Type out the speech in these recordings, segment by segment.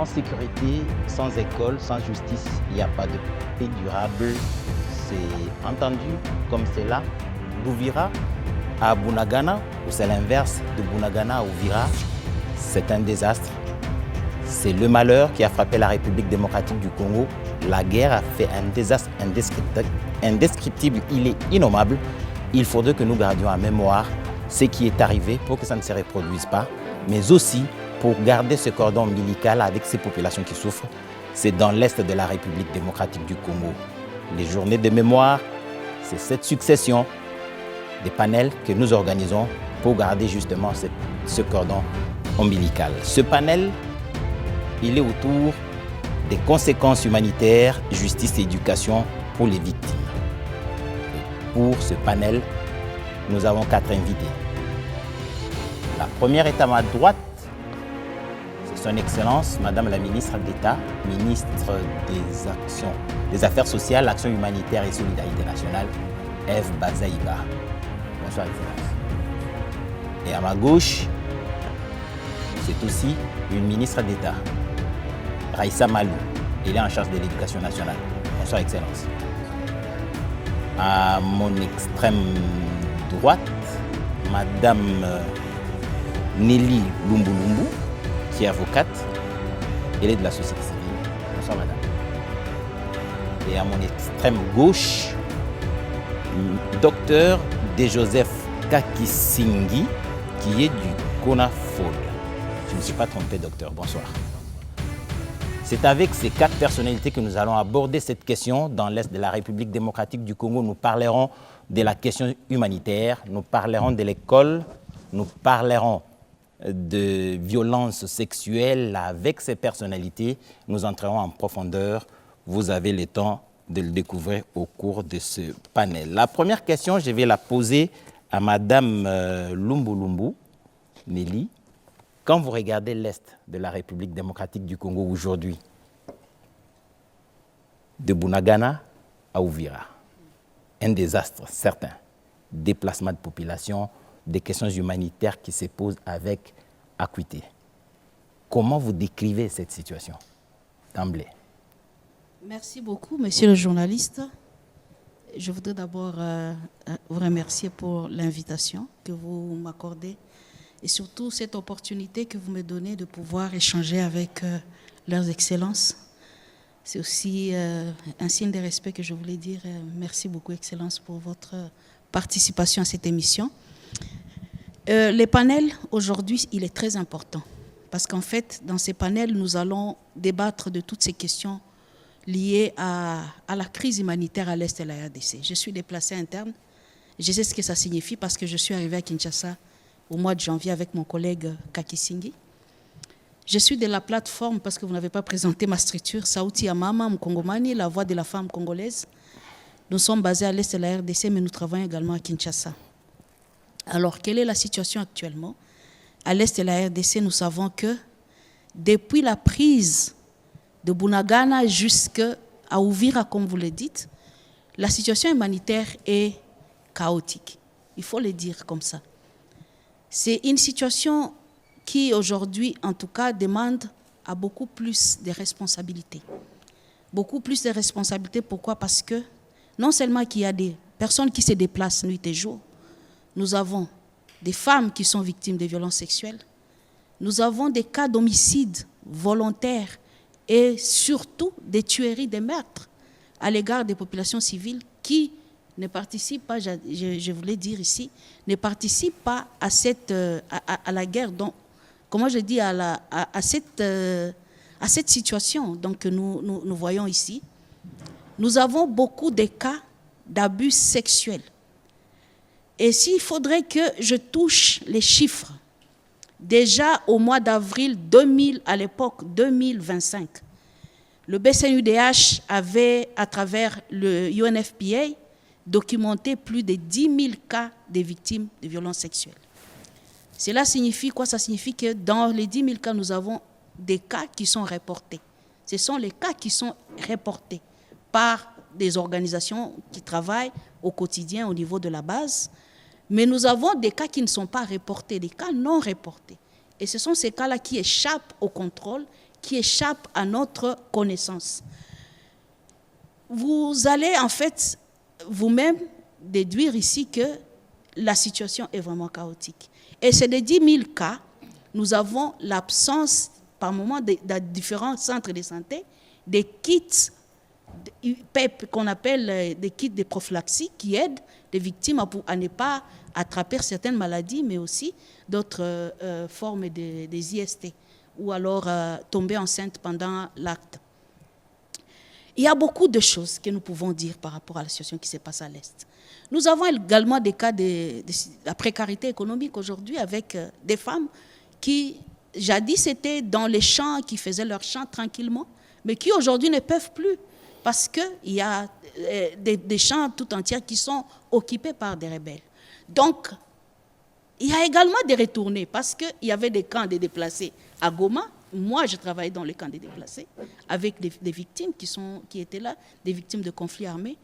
sans sécurité, sans école, sans justice, il n'y a pas de paix durable. C'est entendu comme c'est là. D'Ouvira à Bunagana, ou c'est l'inverse, de Bunagana à Uvira, c'est un désastre. C'est le malheur qui a frappé la République démocratique du Congo. La guerre a fait un désastre indescriptible, il est innommable. Il faudrait que nous gardions en mémoire ce qui est arrivé pour que ça ne se reproduise pas, mais aussi pour garder ce cordon ombilical avec ces populations qui souffrent. C'est dans l'est de la République démocratique du Congo. Les journées de mémoire, c'est cette succession des panels que nous organisons pour garder justement ce cordon ombilical. Ce panel, il est autour des conséquences humanitaires, justice et éducation pour les victimes. Et pour ce panel, nous avons 4 invités. La première est à ma droite, c'est son Excellence, Madame la Ministre d'État, Ministre des Affaires sociales, Action humanitaire et Solidarité nationale, Eve Bazaïba. Bonsoir, Excellence. Et à ma gauche, c'est aussi une ministre d'État, Raïssa Malou. Il est en charge de l'éducation nationale. Bonsoir, Excellence. À mon extrême droite, Madame Nelly Lumbulumbu, qui est avocate. Elle est de la société civile. Bonsoir, Madame. Et à mon extrême gauche, Docteur De Joseph Kakisingi, qui est du CONAFOD. Je ne me suis pas trompé, docteur. Bonsoir. C'est avec ces 4 personnalités que nous allons aborder cette question. Dans l'Est de la République démocratique du Congo, nous parlerons de la question humanitaire, nous parlerons de l'école, nous parlerons de violences sexuelles. Avec ces personnalités, nous entrerons en profondeur. Vous avez le temps de le découvrir au cours de ce panel. La première question, je vais la poser à Madame Lumbulumbu, Nelly. Quand vous regardez l'Est de la République démocratique du Congo aujourd'hui, de Bunagana à Uvira, un désastre certain, déplacement de population, des questions humanitaires qui se posent avec acuité. Comment vous décrivez cette situation d'emblée? Merci beaucoup, monsieur le journaliste. Je voudrais d'abord vous remercier pour l'invitation que vous m'accordez et surtout cette opportunité que vous me donnez de pouvoir échanger avec leurs excellences. C'est aussi un signe de respect que je voulais dire. Merci beaucoup, Excellence, pour votre participation à cette émission. Les panels, aujourd'hui, il est très important parce qu'en fait, dans ces panels, nous allons débattre de toutes ces questions liées à la crise humanitaire à l'Est de la RDC. Je suis déplacée interne. Je sais ce que ça signifie parce que je suis arrivée à Kinshasa au mois de janvier avec mon collègue Kakisingi. Je suis de la plateforme, parce que vous n'avez pas présenté ma structure, Sauti ya Mama Mkongomani, la voix de la femme congolaise. Nous sommes basés à l'Est de la RDC, mais nous travaillons également à Kinshasa. Alors, quelle est la situation actuellement? À l'Est de la RDC, nous savons que depuis la prise de Bunagana jusqu'à Uvira, comme vous le dites, la situation humanitaire est chaotique. Il faut le dire comme ça. C'est une situation qui, aujourd'hui, en tout cas, demande à beaucoup plus de responsabilités. Beaucoup plus de responsabilités, pourquoi? Parce que non seulement qu'il y a des personnes qui se déplacent nuit et jour, nous avons des femmes qui sont victimes de violences sexuelles, nous avons des cas d'homicides volontaires et surtout des tueries, des meurtres à l'égard des populations civiles qui ne participent pas, je voulais dire ici, ne participent pas à, à la guerre, donc, comment je dis, à cette situation donc, que nous voyons ici. Nous avons beaucoup de cas d'abus sexuels. Et s'il faudrait que je touche les chiffres, déjà au mois d'avril 2000, à l'époque 2025, le BCNUDH avait, à travers le UNFPA, documenté plus de 10 000 cas de victimes de violences sexuelles. Cela signifie quoi? Ça signifie que dans les 10 000 cas, nous avons des cas qui sont reportés. Ce sont les cas qui sont reportés par des organisations qui travaillent au quotidien au niveau de la base. Mais nous avons des cas qui ne sont pas reportés, des cas non reportés. Et ce sont ces cas-là qui échappent au contrôle, qui échappent à notre connaissance. Vous allez en fait vous-même déduire ici que la situation est vraiment chaotique. Et c'est des 10 000 cas, nous avons l'absence par moment dans différents centres de santé des kits PEP qu'on appelle des kits de prophylaxie qui aident les victimes à ne pas attraper certaines maladies, mais aussi d'autres formes des IST, ou alors tomber enceinte pendant l'acte. Il y a beaucoup de choses que nous pouvons dire par rapport à la situation qui se passe à l'Est. Nous avons également des cas de la précarité économique aujourd'hui avec des femmes qui, jadis, étaient dans les champs, qui faisaient leurs champs tranquillement, mais qui aujourd'hui ne peuvent plus parce qu'il y a des champs tout entiers qui sont occupés par des rebelles. Donc, il y a également des retournés parce qu'il y avait des camps de déplacés à Goma. Moi, je travaillais dans les camps des déplacés avec des victimes qui étaient là, des victimes de conflits armés.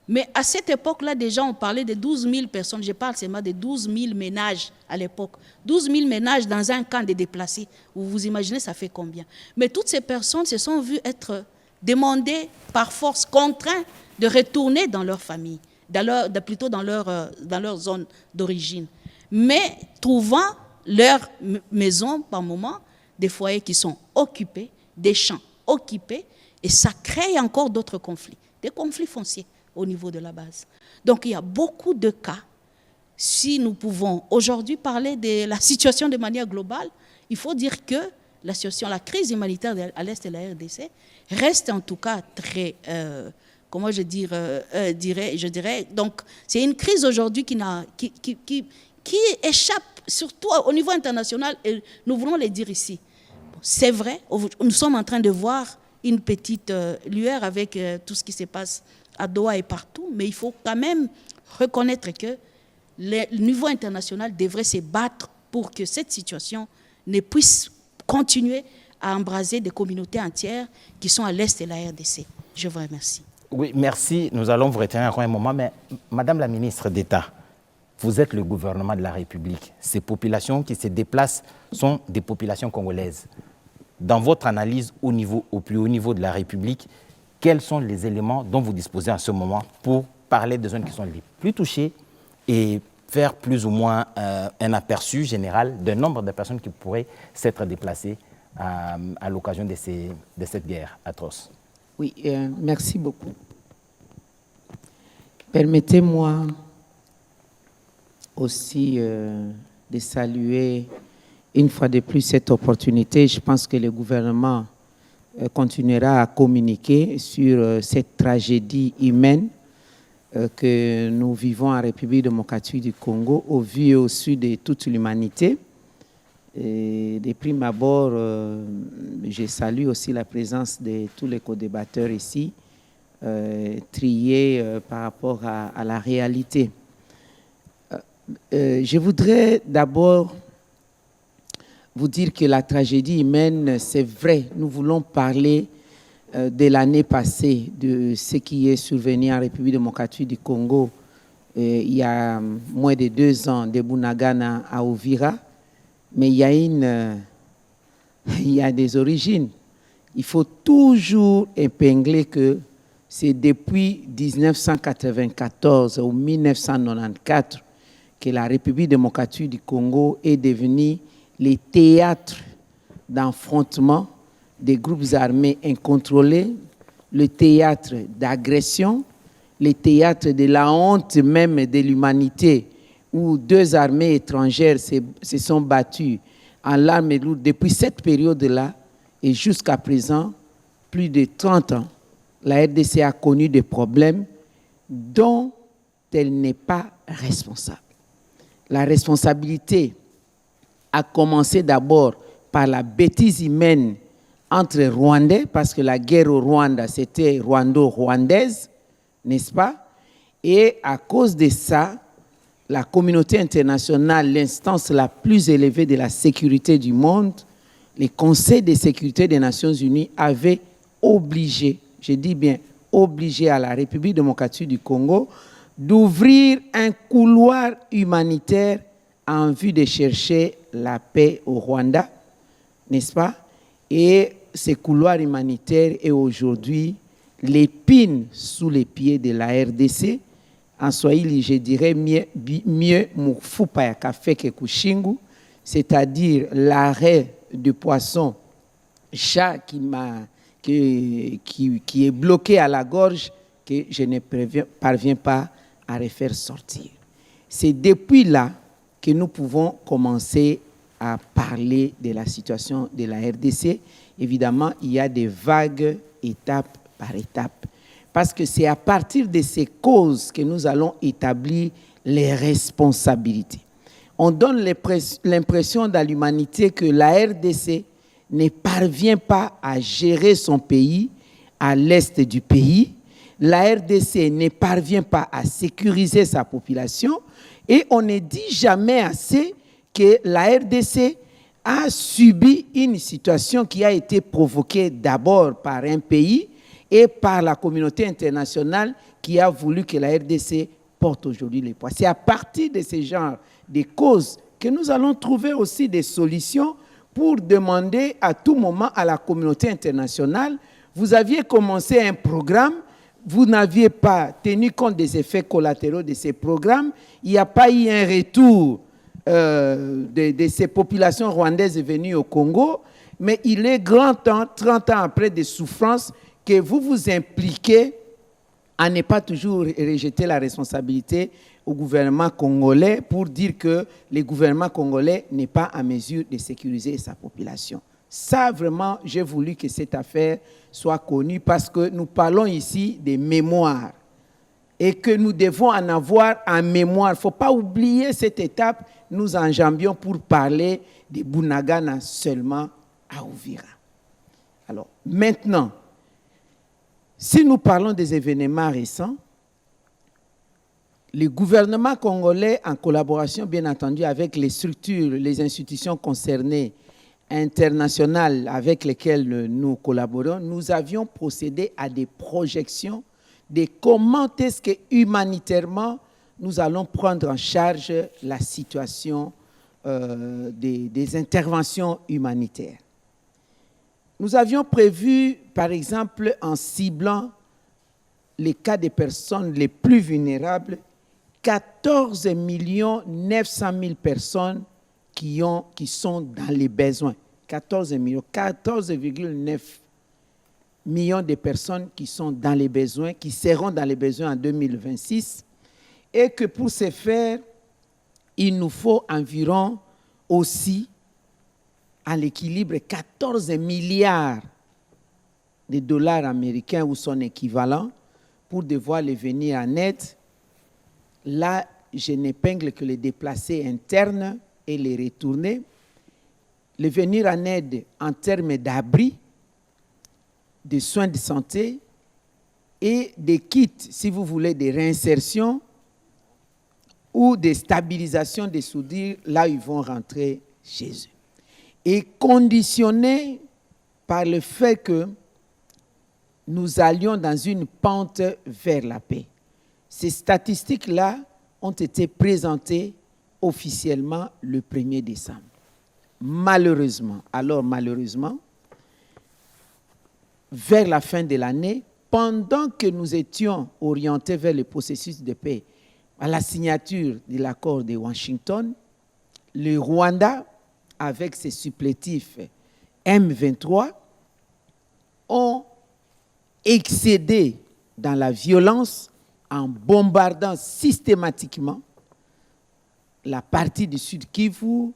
Mais à cette époque-là, déjà, on parlait de 12 000 personnes. Je parle seulement de 12 000 ménages à l'époque. 12 000 ménages dans un camp de déplacés. Vous imaginez, ça fait combien? Mais toutes ces personnes se sont vues être demandées par force, contraintes de retourner dans leur famille, plutôt dans leur zone d'origine. Mais trouvant leur maison, par moment, des foyers qui sont occupés, des champs occupés, et ça crée encore d'autres conflits, des conflits fonciers au niveau de la base. Donc il y a beaucoup de cas. Si nous pouvons aujourd'hui parler de la situation de manière globale, il faut dire que la crise humanitaire à l'Est de la RDC reste en tout cas très, comment je dirais, donc c'est une crise aujourd'hui qui échappe surtout au niveau international, et nous voulons le dire ici. C'est vrai, nous sommes en train de voir une petite lueur avec tout ce qui se passe à Doha et partout, mais il faut quand même reconnaître que le niveau international devrait se battre pour que cette situation ne puisse continuer à embraser des communautés entières qui sont à l'est de la RDC. Je vous remercie. Oui, merci. Nous allons vous retenir encore un moment, mais Madame la ministre d'État, vous êtes le gouvernement de la République. Ces populations qui se déplacent sont des populations congolaises. Dans votre analyse au plus haut niveau de la République, quels sont les éléments dont vous disposez en ce moment pour parler des zones qui sont les plus touchées et faire plus ou moins un aperçu général d'un nombre de personnes qui pourraient s'être déplacées à l'occasion de cette guerre atroce? Oui, merci beaucoup. Permettez-moi aussi de saluer une fois de plus cette opportunité. Je pense que le gouvernement continuera à communiquer sur cette tragédie humaine que nous vivons en République démocratique du Congo au vu et au su de toute l'humanité. De prime abord, je salue aussi la présence de tous les co-débatteurs ici, triés par rapport à la réalité. Je voudrais d'abord vous dire que la tragédie humaine, c'est vrai, nous voulons parler de l'année passée, de ce qui est survenu en République démocratique du Congo il y a moins de 2 ans, de Bunagana à Uvira, mais il y a des origines. Il faut toujours épingler que c'est depuis 1994 ou 1994 que la République démocratique du Congo est devenue le théâtre d'affrontement des groupes armés incontrôlés, le théâtre d'agression, le théâtre de la honte même de l'humanité, où 2 armées étrangères se sont battues en l'arme lourde depuis cette période-là et jusqu'à présent, plus de 30 ans. La RDC a connu des problèmes dont elle n'est pas responsable. La responsabilité a commencé d'abord par la bêtise humaine entre Rwandais, parce que la guerre au Rwanda, c'était rwando-rwandaise, n'est-ce pas? Et à cause de ça, la communauté internationale, l'instance la plus élevée de la sécurité du monde, le Conseil de sécurité des Nations Unies avait obligé, je dis bien obligé à la République démocratique du Congo d'ouvrir un couloir humanitaire en vue de chercher la paix au Rwanda, n'est-ce pas? Et ces couloirs humanitaires est aujourd'hui l'épine sous les pieds de la RDC. En Swahili, je dirais mieux mufupa ya kafeke kushingu, c'est-à-dire l'arrêt de poisson chat qui est bloqué à la gorge, que je ne parviens pas à refaire sortir. C'est depuis là que nous pouvons commencer à parler de la situation de la RDC. Évidemment, il y a des vagues, étape par étape. Parce que c'est à partir de ces causes que nous allons établir les responsabilités. On donne l'impression dans l'humanité que la RDC ne parvient pas à gérer son pays à l'est du pays. La RDC ne parvient pas à sécuriser sa population et on ne dit jamais assez que la RDC a subi une situation qui a été provoquée d'abord par un pays et par la communauté internationale qui a voulu que la RDC porte aujourd'hui les poids. C'est à partir de ce genre de causes que nous allons trouver aussi des solutions pour demander à tout moment à la communauté internationale, vous aviez commencé un programme, vous n'aviez pas tenu compte des effets collatéraux de ces programmes, il n'y a pas eu un retour de ces populations rwandaises venues au Congo, mais il est grand temps, 30 ans après des souffrances, que vous vous impliquez à ne pas toujours rejeter la responsabilité au gouvernement congolais pour dire que le gouvernement congolais n'est pas en mesure de sécuriser sa population. Ça, vraiment, j'ai voulu que cette affaire soit connue parce que nous parlons ici des mémoires et que nous devons en avoir en mémoire. Il ne faut pas oublier cette étape. Nous enjambions pour parler de Bunagana seulement à Uvira. Alors, maintenant, si nous parlons des événements récents, le gouvernement congolais, en collaboration bien entendu avec les structures, les institutions concernées, internationales avec lesquelles nous collaborons, nous avions procédé à des projections de comment est-ce que humanitairement nous allons prendre en charge la situation des interventions humanitaires. Nous avions prévu, par exemple, en ciblant les cas des personnes les plus vulnérables, 14 900 000 personnes qui sont dans les besoins. 14,9 millions de personnes qui sont dans les besoins, qui seront dans les besoins en 2026. Et que pour ce faire, il nous faut environ aussi à l'équilibre 14 milliards de dollars américains ou son équivalent pour devoir les venir en aide. Là, je n'épingle que les déplacés internes et les retourner. Les venir en aide en termes d'abri, de soins de santé et des kits, si vous voulez, de réinsertion ou de stabilisation des soudures là où ils vont rentrer chez eux. Et conditionné par le fait que nous allions dans une pente vers la paix. Ces statistiques-là ont été présentées officiellement le 1er décembre. Malheureusement, vers la fin de l'année, pendant que nous étions orientés vers le processus de paix, à la signature de l'accord de Washington, le Rwanda, avec ses supplétifs M23, ont excédé dans la violence en bombardant systématiquement la partie du Sud Kivu.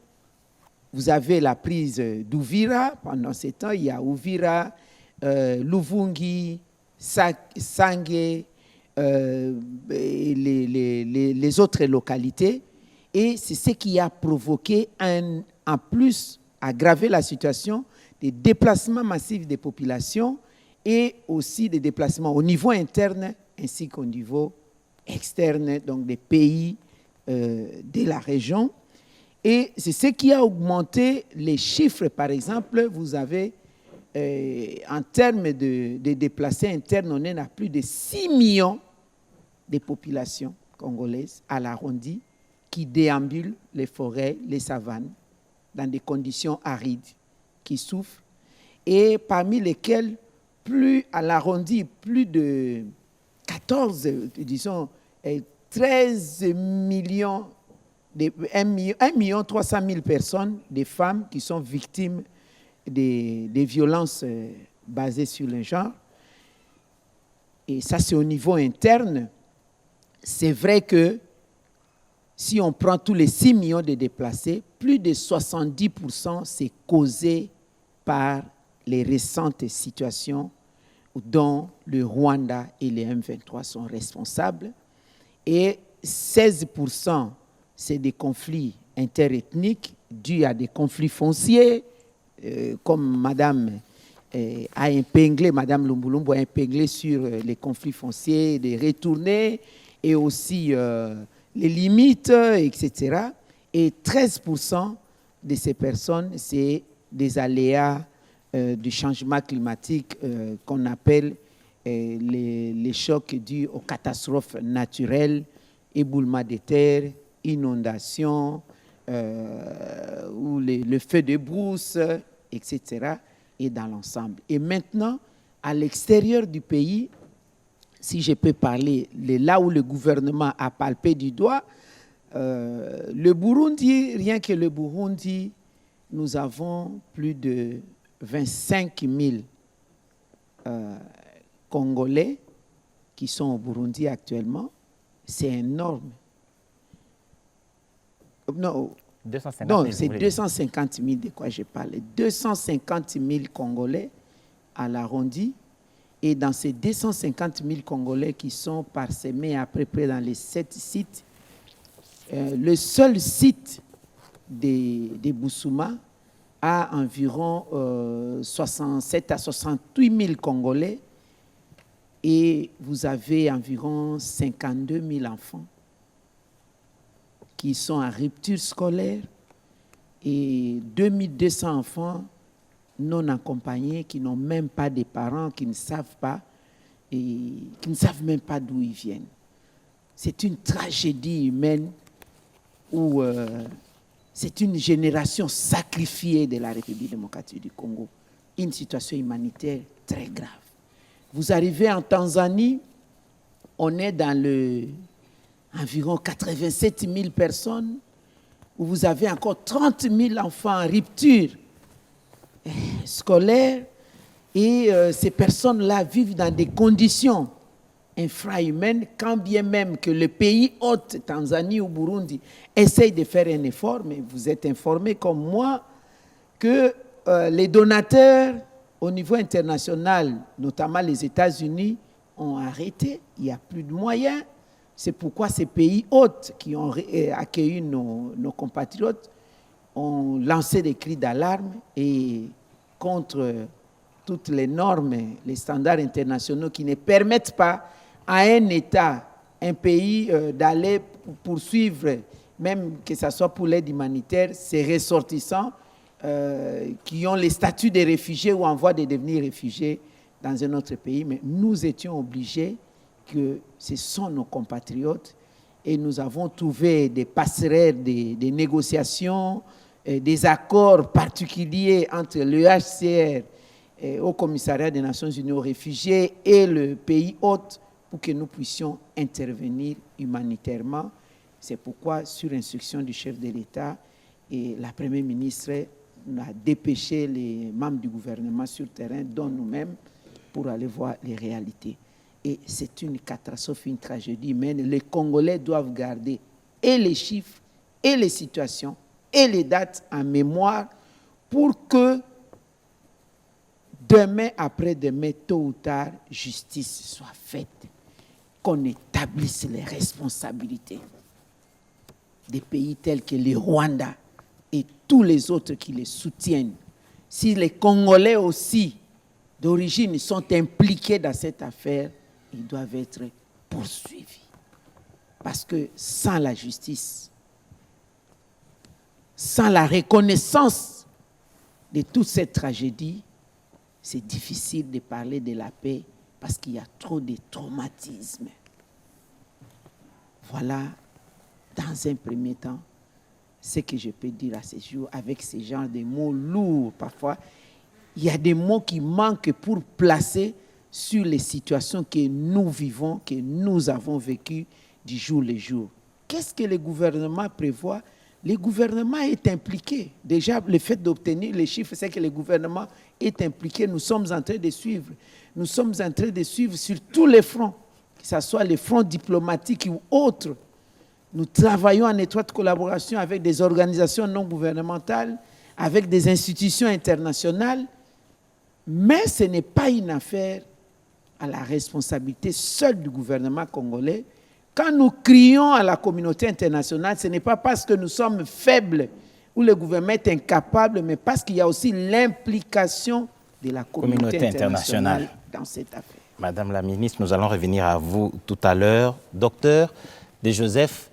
Vous avez la prise d'Uvira. Pendant ce temps, il y a Uvira, Luvungi, Sangé, et les autres localités. Et c'est ce qui a provoqué, en plus, aggravé la situation des déplacements massifs des populations et aussi des déplacements au niveau interne ainsi qu'au niveau externe, donc des pays de la région. Et c'est ce qui a augmenté les chiffres. Par exemple, vous avez, en termes de déplacés internes, on est à plus de 6 millions de populations congolaises à l'arrondi qui déambulent les forêts, les savanes, dans des conditions arides, qui souffrent. et parmi lesquels, plus à l'arrondi, plus de 14, disons, 13 millions, 1 million 300 000 personnes, des femmes qui sont victimes des violences basées sur le genre. Et ça, c'est au niveau interne. C'est vrai que si on prend tous les 6 millions de déplacés, plus de 70%, c'est causé par les récentes situations dont le Rwanda et les M23 sont responsables. Et 16%, c'est des conflits interethniques dus à des conflits fonciers, comme Madame a épinglé, Madame Lumbulumbu a épinglé sur les conflits fonciers, des retournés et aussi les limites, etc. Et 13% de ces personnes, c'est des aléas du changement climatique qu'on appelle les chocs dus aux catastrophes naturelles, éboulement de terre, inondations, ou le feu de brousse, etc. et dans l'ensemble. Et maintenant, à l'extérieur du pays, si je peux parler, là où le gouvernement a palpé du doigt, le Burundi, rien que le Burundi, nous avons plus de 25 000 Congolais qui sont au Burundi actuellement. C'est énorme. Non, 250 non 000, c'est 250 000 de quoi je parle. 250 000 Congolais à l'arrondi. Et dans ces 250 000 Congolais qui sont parsemés à peu près dans les 7 sites, le seul site des Bousouma a environ 67 à 68 000 Congolais et vous avez environ 52 000 enfants qui sont en rupture scolaire et 2200 enfants non accompagnés qui n'ont même pas de parents, qui ne savent pas et qui ne savent même pas d'où ils viennent. C'est une tragédie humaine où c'est une génération sacrifiée de la République démocratique du Congo. Une situation humanitaire très grave. Vous arrivez en Tanzanie, on est dans environ 87 000 personnes, où vous avez encore 30 000 enfants en rupture scolaire, et ces personnes-là vivent dans des conditions infrahumaines, quand bien même que le pays hôte, Tanzanie ou Burundi, essaye de faire un effort, mais vous êtes informés comme moi que les donateurs au niveau international, notamment les États-Unis, ont arrêté, il n'y a plus de moyens. C'est pourquoi ces pays hôtes qui ont accueilli nos compatriotes ont lancé des cris d'alarme et contre toutes les normes, les standards internationaux qui ne permettent pas à un État, un pays d'aller poursuivre, même que ce soit pour l'aide humanitaire, ses ressortissants qui ont les statuts de réfugiés ou en voie de devenir réfugiés dans un autre pays. Mais nous étions obligés, que ce sont nos compatriotes, et nous avons trouvé des passerelles, des négociations, des accords particuliers entre le HCR, au Commissariat des Nations Unies aux réfugiés, et le pays hôte pour que nous puissions intervenir humanitairement. C'est pourquoi, sur instruction du chef de l'État, et la Première ministre a dépêché les membres du gouvernement sur le terrain, dont nous-mêmes, pour aller voir les réalités. Et c'est une catastrophe, une tragédie humaine. Les Congolais doivent garder et les chiffres, et les situations, et les dates en mémoire pour que demain, après-demain, tôt ou tard, justice soit faite, qu'on établisse les responsabilités des pays tels que le Rwanda et tous les autres qui les soutiennent. Si les Congolais aussi, d'origine, sont impliqués dans cette affaire, ils doivent être poursuivis. Parce que sans la justice, sans la reconnaissance de toute cette tragédie, c'est difficile de parler de la paix parce qu'il y a trop de traumatismes. Voilà, dans un premier temps, ce que je peux dire à ce jour avec ce genre de mots lourds parfois. il y a des mots qui manquent pour placer sur les situations que nous vivons, que nous avons vécues du jour le jour. Qu'est-ce que le gouvernement prévoit? Le gouvernement est impliqué. Déjà, le fait d'obtenir les chiffres, c'est que le gouvernement est impliqué. Nous sommes en train de suivre. Nous sommes en train de suivre sur tous les fronts, que ce soit les fronts diplomatiques ou autres. Nous travaillons en étroite collaboration avec des organisations non gouvernementales, avec des institutions internationales, mais ce n'est pas une affaire à la responsabilité seule du gouvernement congolais. Quand nous crions à la communauté internationale, ce n'est pas parce que nous sommes faibles ou le gouvernement est incapable, mais parce qu'il y a aussi l'implication de la communauté internationale dans cette affaire. Madame la ministre, nous allons revenir à vous tout à l'heure. Docteur De Joseph,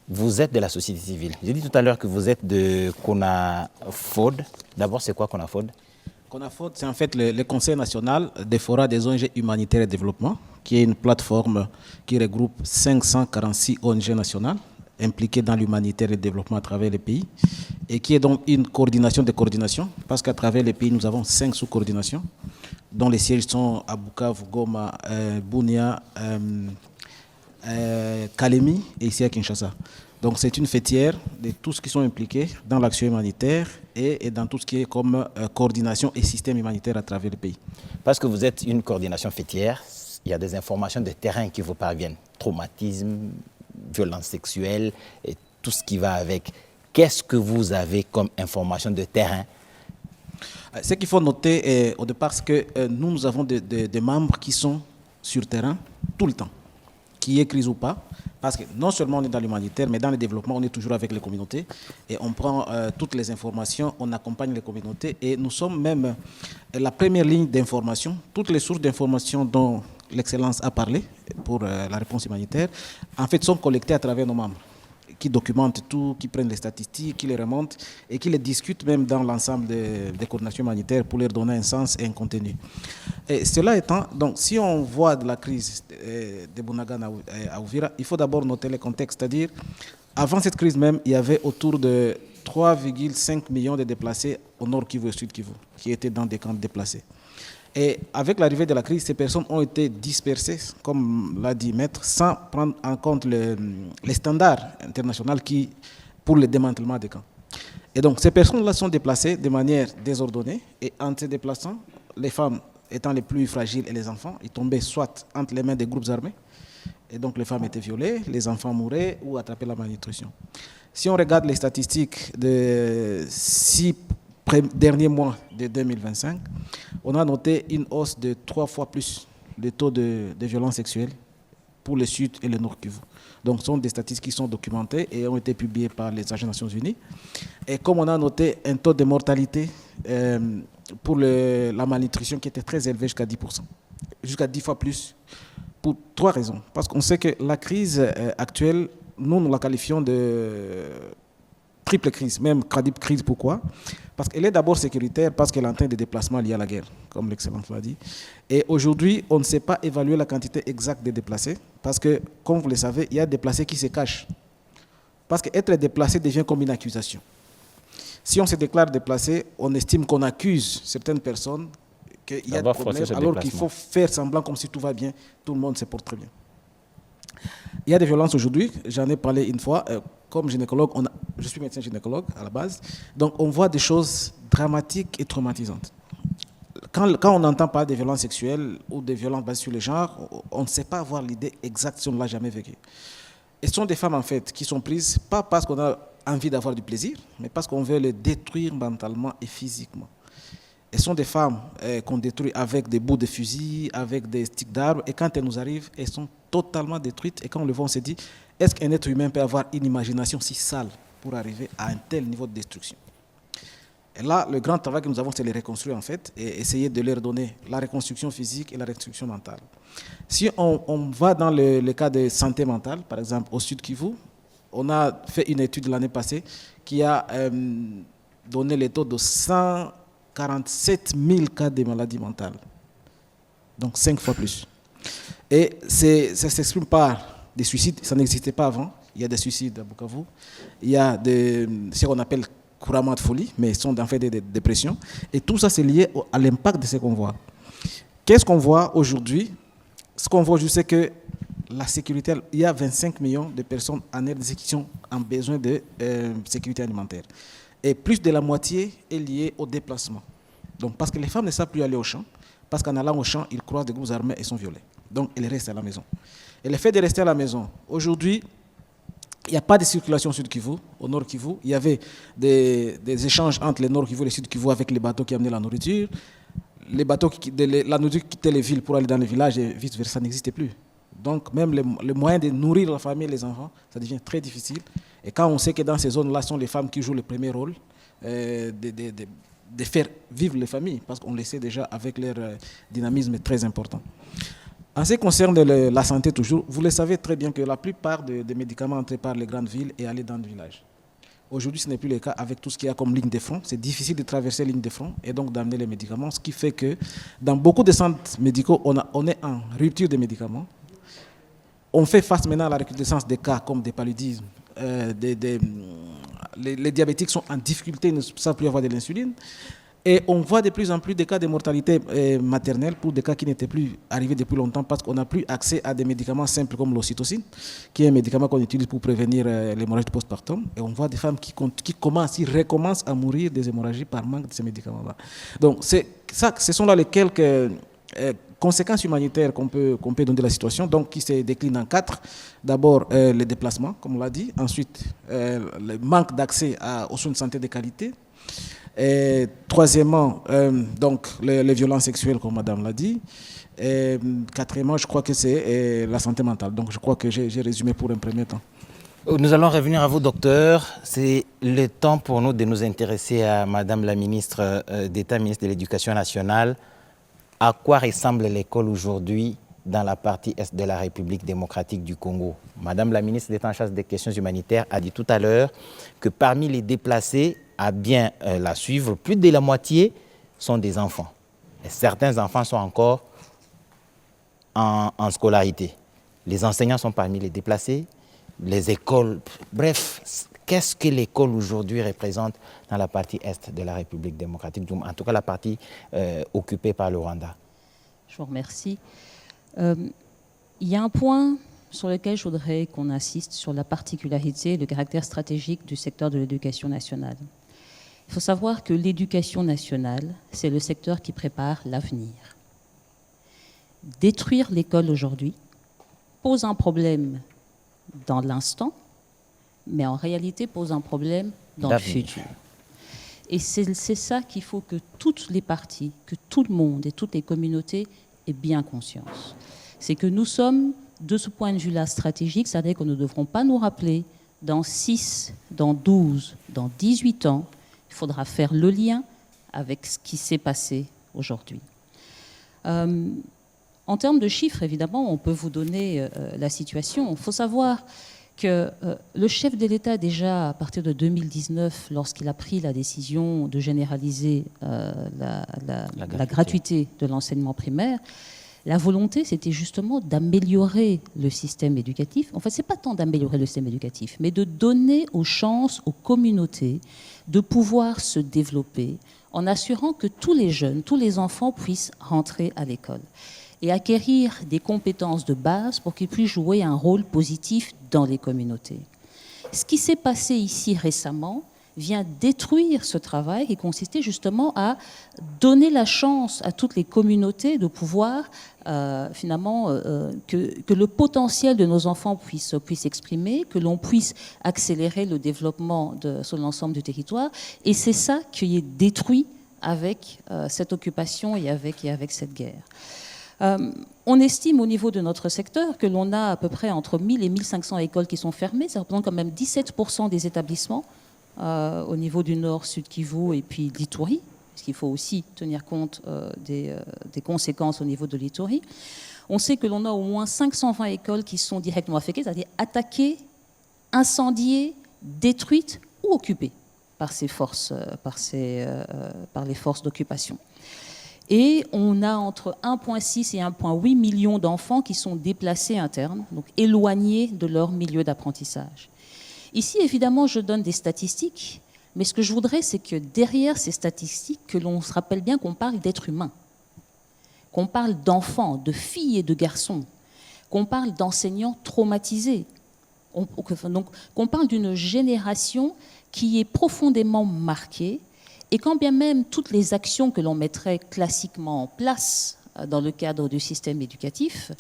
vous êtes de la société civile. J'ai dit tout à l'heure que vous êtes de CONAFOD. D'abord, c'est quoi CONAFOD? CONAFOD, c'est en fait le Conseil national des forats des ONG humanitaires et développement, qui est une plateforme qui regroupe 546 ONG nationales impliquées dans l'humanitaire et le développement à travers les pays, et qui est donc une coordination de coordination, parce qu'à travers les pays, nous avons 5 sous-coordinations, dont les sièges sont à Bukavu, Goma, Bunia, Kalemi et ici à Kinshasa. Donc c'est une fêtière de tous qui sont impliqués dans l'action humanitaire et dans tout ce qui est comme coordination et système humanitaire à travers le pays. Parce que vous êtes une coordination fêtière, il y a des informations de terrain qui vous parviennent. Traumatisme, violence sexuelle et tout ce qui va avec. Qu'est-ce que vous avez comme information de terrain? Ce qu'il faut noter au départ, c'est que nous avons des membres qui sont sur terrain tout le temps, qu'il y ait crise ou pas. Parce que non seulement on est dans l'humanitaire, mais dans le développement, on est toujours avec les communautés. Et on prend toutes les informations, on accompagne les communautés. Et nous sommes même la première ligne d'information. Toutes les sources d'information dont l'Excellence a parlé pour la réponse humanitaire, en fait, sont collectées à travers nos membres, qui documentent tout, qui prennent les statistiques, qui les remontent et qui les discutent même dans l'ensemble des coordinations humanitaires pour leur donner un sens et un contenu. Et cela étant, donc, si on voit de la crise de Bunagana à Uvira, il faut d'abord noter le contexte, c'est-à-dire, avant cette crise même, il y avait autour de 3,5 millions de déplacés au nord Kivu et au sud Kivu, qui étaient dans des camps déplacés. Et avec l'arrivée de la crise, ces personnes ont été dispersées, comme l'a dit Maître, sans prendre en compte les standards internationaux pour le démantèlement des camps. Et donc, ces personnes-là sont déplacées de manière désordonnée, et en se déplaçant, les femmes étant les plus fragiles et les enfants, ils tombaient soit entre les mains des groupes armés, et donc les femmes étaient violées, les enfants mouraient ou attrapaient la malnutrition. Si on regarde les statistiques de 6 derniers mois de 2025, on a noté une hausse de 3 fois plus le taux de violences sexuelles pour le Sud et le Nord Kivu. Donc, ce sont des statistiques qui sont documentées et ont été publiées par les agences des Nations Unies. Et comme on a noté un taux de mortalité pour la malnutrition qui était très élevé jusqu'à 10%, jusqu'à 10 fois plus, pour 3 raisons. Parce qu'on sait que la crise actuelle, nous la qualifions de triple crise, même quadruple crise. Pourquoi? Parce qu'elle est d'abord sécuritaire, parce qu'elle entraîne des déplacements liés à la guerre, comme l'Excellence l'a dit. Et aujourd'hui, on ne sait pas évaluer la quantité exacte des déplacés, parce que, comme vous le savez, il y a des déplacés qui se cachent. Parce qu'être déplacé devient comme une accusation. Si on se déclare déplacé, on estime qu'on accuse certaines personnes qu'il y a des problèmes, alors qu'il faut faire semblant comme si tout va bien, tout le monde se porte très bien. Il y a des violences aujourd'hui, j'en ai parlé une fois. Comme gynécologue, je suis médecin gynécologue à la base, donc on voit des choses dramatiques et traumatisantes. Quand on entend parler de violences sexuelles ou de violences basées sur le genre, on ne sait pas avoir l'idée exacte si on ne l'a jamais vécu. Et ce sont des femmes en fait qui sont prises, pas parce qu'on a envie d'avoir du plaisir, mais parce qu'on veut les détruire mentalement et physiquement. Et ce sont des femmes qu'on détruit avec des bouts de fusil, avec des sticks d'arbres, et quand elles nous arrivent, elles sont totalement détruites. Et quand on le voit, on se dit, est-ce qu'un être humain peut avoir une imagination si sale pour arriver à un tel niveau de destruction? Et là, le grand travail que nous avons, c'est les reconstruire en fait, et essayer de leur donner la reconstruction physique et la reconstruction mentale. Si on va dans le cas de santé mentale, par exemple au Sud Kivu, on a fait une étude l'année passée qui a donné les taux de 147 000 cas de maladies mentales, donc 5 fois plus. Et ça s'exprime par des suicides, ça n'existait pas avant. Il y a des suicides à Bukavu, il y a ce qu'on appelle couramment de folie, mais sont en fait des dépressions. Et tout ça, c'est lié à l'impact de ce qu'on voit. Qu'est-ce qu'on voit aujourd'hui? Ce qu'on voit juste, c'est que la sécurité, il y a 25 millions de personnes en aire d'exécution en besoin de sécurité alimentaire. Et plus de la moitié est liée au déplacement. Donc, parce que les femmes ne savent plus aller au champ, parce qu'en allant au champ, ils croisent des groupes armés et sont violés. Donc, elles restent à la maison. Et le fait de rester à la maison, aujourd'hui, il n'y a pas de circulation au Sud Kivu, au Nord Kivu. Il y avait des échanges entre le Nord Kivu et le Sud Kivu avec les bateaux qui amenaient la nourriture. Les bateaux, la nourriture qui quittait les villes pour aller dans les villages et vice-versa n'existait plus. Donc, même les moyens de nourrir la famille et les enfants, ça devient très difficile. Et quand on sait que dans ces zones-là, ce sont les femmes qui jouent le premier rôle de faire vivre les familles, parce qu'on le sait déjà avec leur dynamisme très important. En ce qui concerne la santé toujours, vous le savez très bien que la plupart des médicaments entrés par les grandes villes et allaient dans le village. Aujourd'hui, ce n'est plus le cas avec tout ce qu'il y a comme ligne de front. C'est difficile de traverser la ligne de front et donc d'amener les médicaments, ce qui fait que dans beaucoup de centres médicaux, on est en rupture de médicaments. On fait face maintenant à la recrudescence des cas comme des paludismes. Les diabétiques sont en difficulté, ils ne savent plus avoir de l'insuline. Et on voit de plus en plus des cas de mortalité maternelle pour des cas qui n'étaient plus arrivés depuis longtemps parce qu'on n'a plus accès à des médicaments simples comme l'ocytocine, qui est un médicament qu'on utilise pour prévenir l'hémorragie postpartum. Et on voit des femmes qui recommencent à mourir des hémorragies par manque de ces médicaments-là. Donc, ce sont là les quelques conséquences humanitaires qu'on peut donner de la situation, donc qui se déclinent en 4. D'abord, les déplacements, comme on l'a dit. Ensuite, le manque d'accès aux soins de santé de qualité. Et troisièmement, donc les violences sexuelles, comme madame l'a dit. Et quatrièmement, je crois que c'est la santé mentale. Donc je crois que j'ai résumé pour un premier temps. Nous allons revenir à vous, docteur. C'est le temps pour nous de nous intéresser à madame la ministre d'État, ministre de l'Éducation nationale. À quoi ressemble l'école aujourd'hui dans la partie est de la République démocratique du Congo? Madame la ministre d'État en charge des questions humanitaires a dit tout à l'heure que parmi les déplacés, à bien la suivre, plus de la moitié sont des enfants. Et certains enfants sont encore en scolarité. Les enseignants sont parmi les déplacés, les écoles. Bref, qu'est-ce que l'école aujourd'hui représente dans la partie est de la République démocratique, en tout cas la partie occupée par le Rwanda? Je vous remercie. Il y a un point sur lequel je voudrais qu'on insiste sur la particularité et le caractère stratégique du secteur de l'éducation nationale. Il faut savoir que l'éducation nationale, c'est le secteur qui prépare l'avenir. Détruire l'école aujourd'hui pose un problème dans l'instant, mais en réalité pose un problème dans le futur. Et c'est ça qu'il faut que toutes les parties, que tout le monde et toutes les communautés aient bien conscience. C'est que nous sommes, de ce point de vue-là, stratégiques, c'est-à-dire que nous ne devrons pas nous rappeler dans 6, dans 12, dans 18 ans, il faudra faire le lien avec ce qui s'est passé aujourd'hui. En termes de chiffres, évidemment, on peut vous donner la situation. Il faut savoir que le chef de l'État, déjà à partir de 2019, lorsqu'il a pris la décision de généraliser la gratuité de l'enseignement primaire, la volonté, c'était justement d'améliorer le système éducatif. En fait, ce n'est pas tant d'améliorer le système éducatif, mais de donner aux chances aux communautés de pouvoir se développer en assurant que tous les jeunes, tous les enfants puissent rentrer à l'école et acquérir des compétences de base pour qu'ils puissent jouer un rôle positif dans les communautés. Ce qui s'est passé ici récemment vient détruire ce travail qui consistait justement à donner la chance à toutes les communautés de pouvoir finalement que le potentiel de nos enfants puisse s'exprimer, que l'on puisse accélérer le développement sur l'ensemble du territoire. Et c'est ça qui est détruit avec cette occupation et avec cette guerre. On estime au niveau de notre secteur que l'on a à peu près entre 1000 et 1500 écoles qui sont fermées. Ça représente quand même 17% des établissements au niveau du Nord, Sud Kivu et puis l'Ituri, parce qu'il faut aussi tenir compte des conséquences au niveau de l'Ituri. On sait que l'on a au moins 520 écoles qui sont directement affectées, c'est-à-dire attaquées, incendiées, détruites ou occupées par les forces d'occupation. Et on a entre 1,6 et 1,8 millions d'enfants qui sont déplacés internes, donc éloignés de leur milieu d'apprentissage. Ici, évidemment, je donne des statistiques, Mais ce que je voudrais, c'est que derrière ces statistiques, que l'on se rappelle bien qu'on parle d'êtres humains, qu'on parle d'enfants, de filles et de garçons, qu'on parle d'enseignants traumatisés, donc qu'on parle d'une génération qui est profondément marquée, et quand bien même toutes les actions que l'on mettrait classiquement en place dans le cadre du système éducatif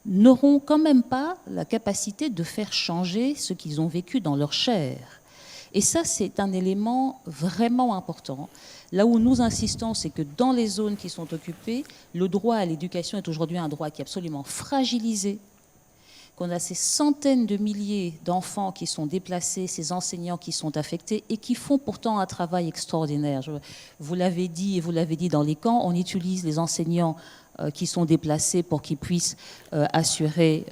n'auront quand même pas la capacité de faire changer ce qu'ils ont vécu dans leur chair. Et ça, c'est un élément vraiment important. Là où nous insistons, c'est que dans les zones qui sont occupées, le droit à l'éducation est aujourd'hui un droit qui est absolument fragilisé, qu'on a ces centaines de milliers d'enfants qui sont déplacés, ces enseignants qui sont affectés et qui font pourtant un travail extraordinaire. Vous l'avez dit et vous l'avez dit dans les camps, on utilise les enseignants qui sont déplacés pour qu'ils puissent assurer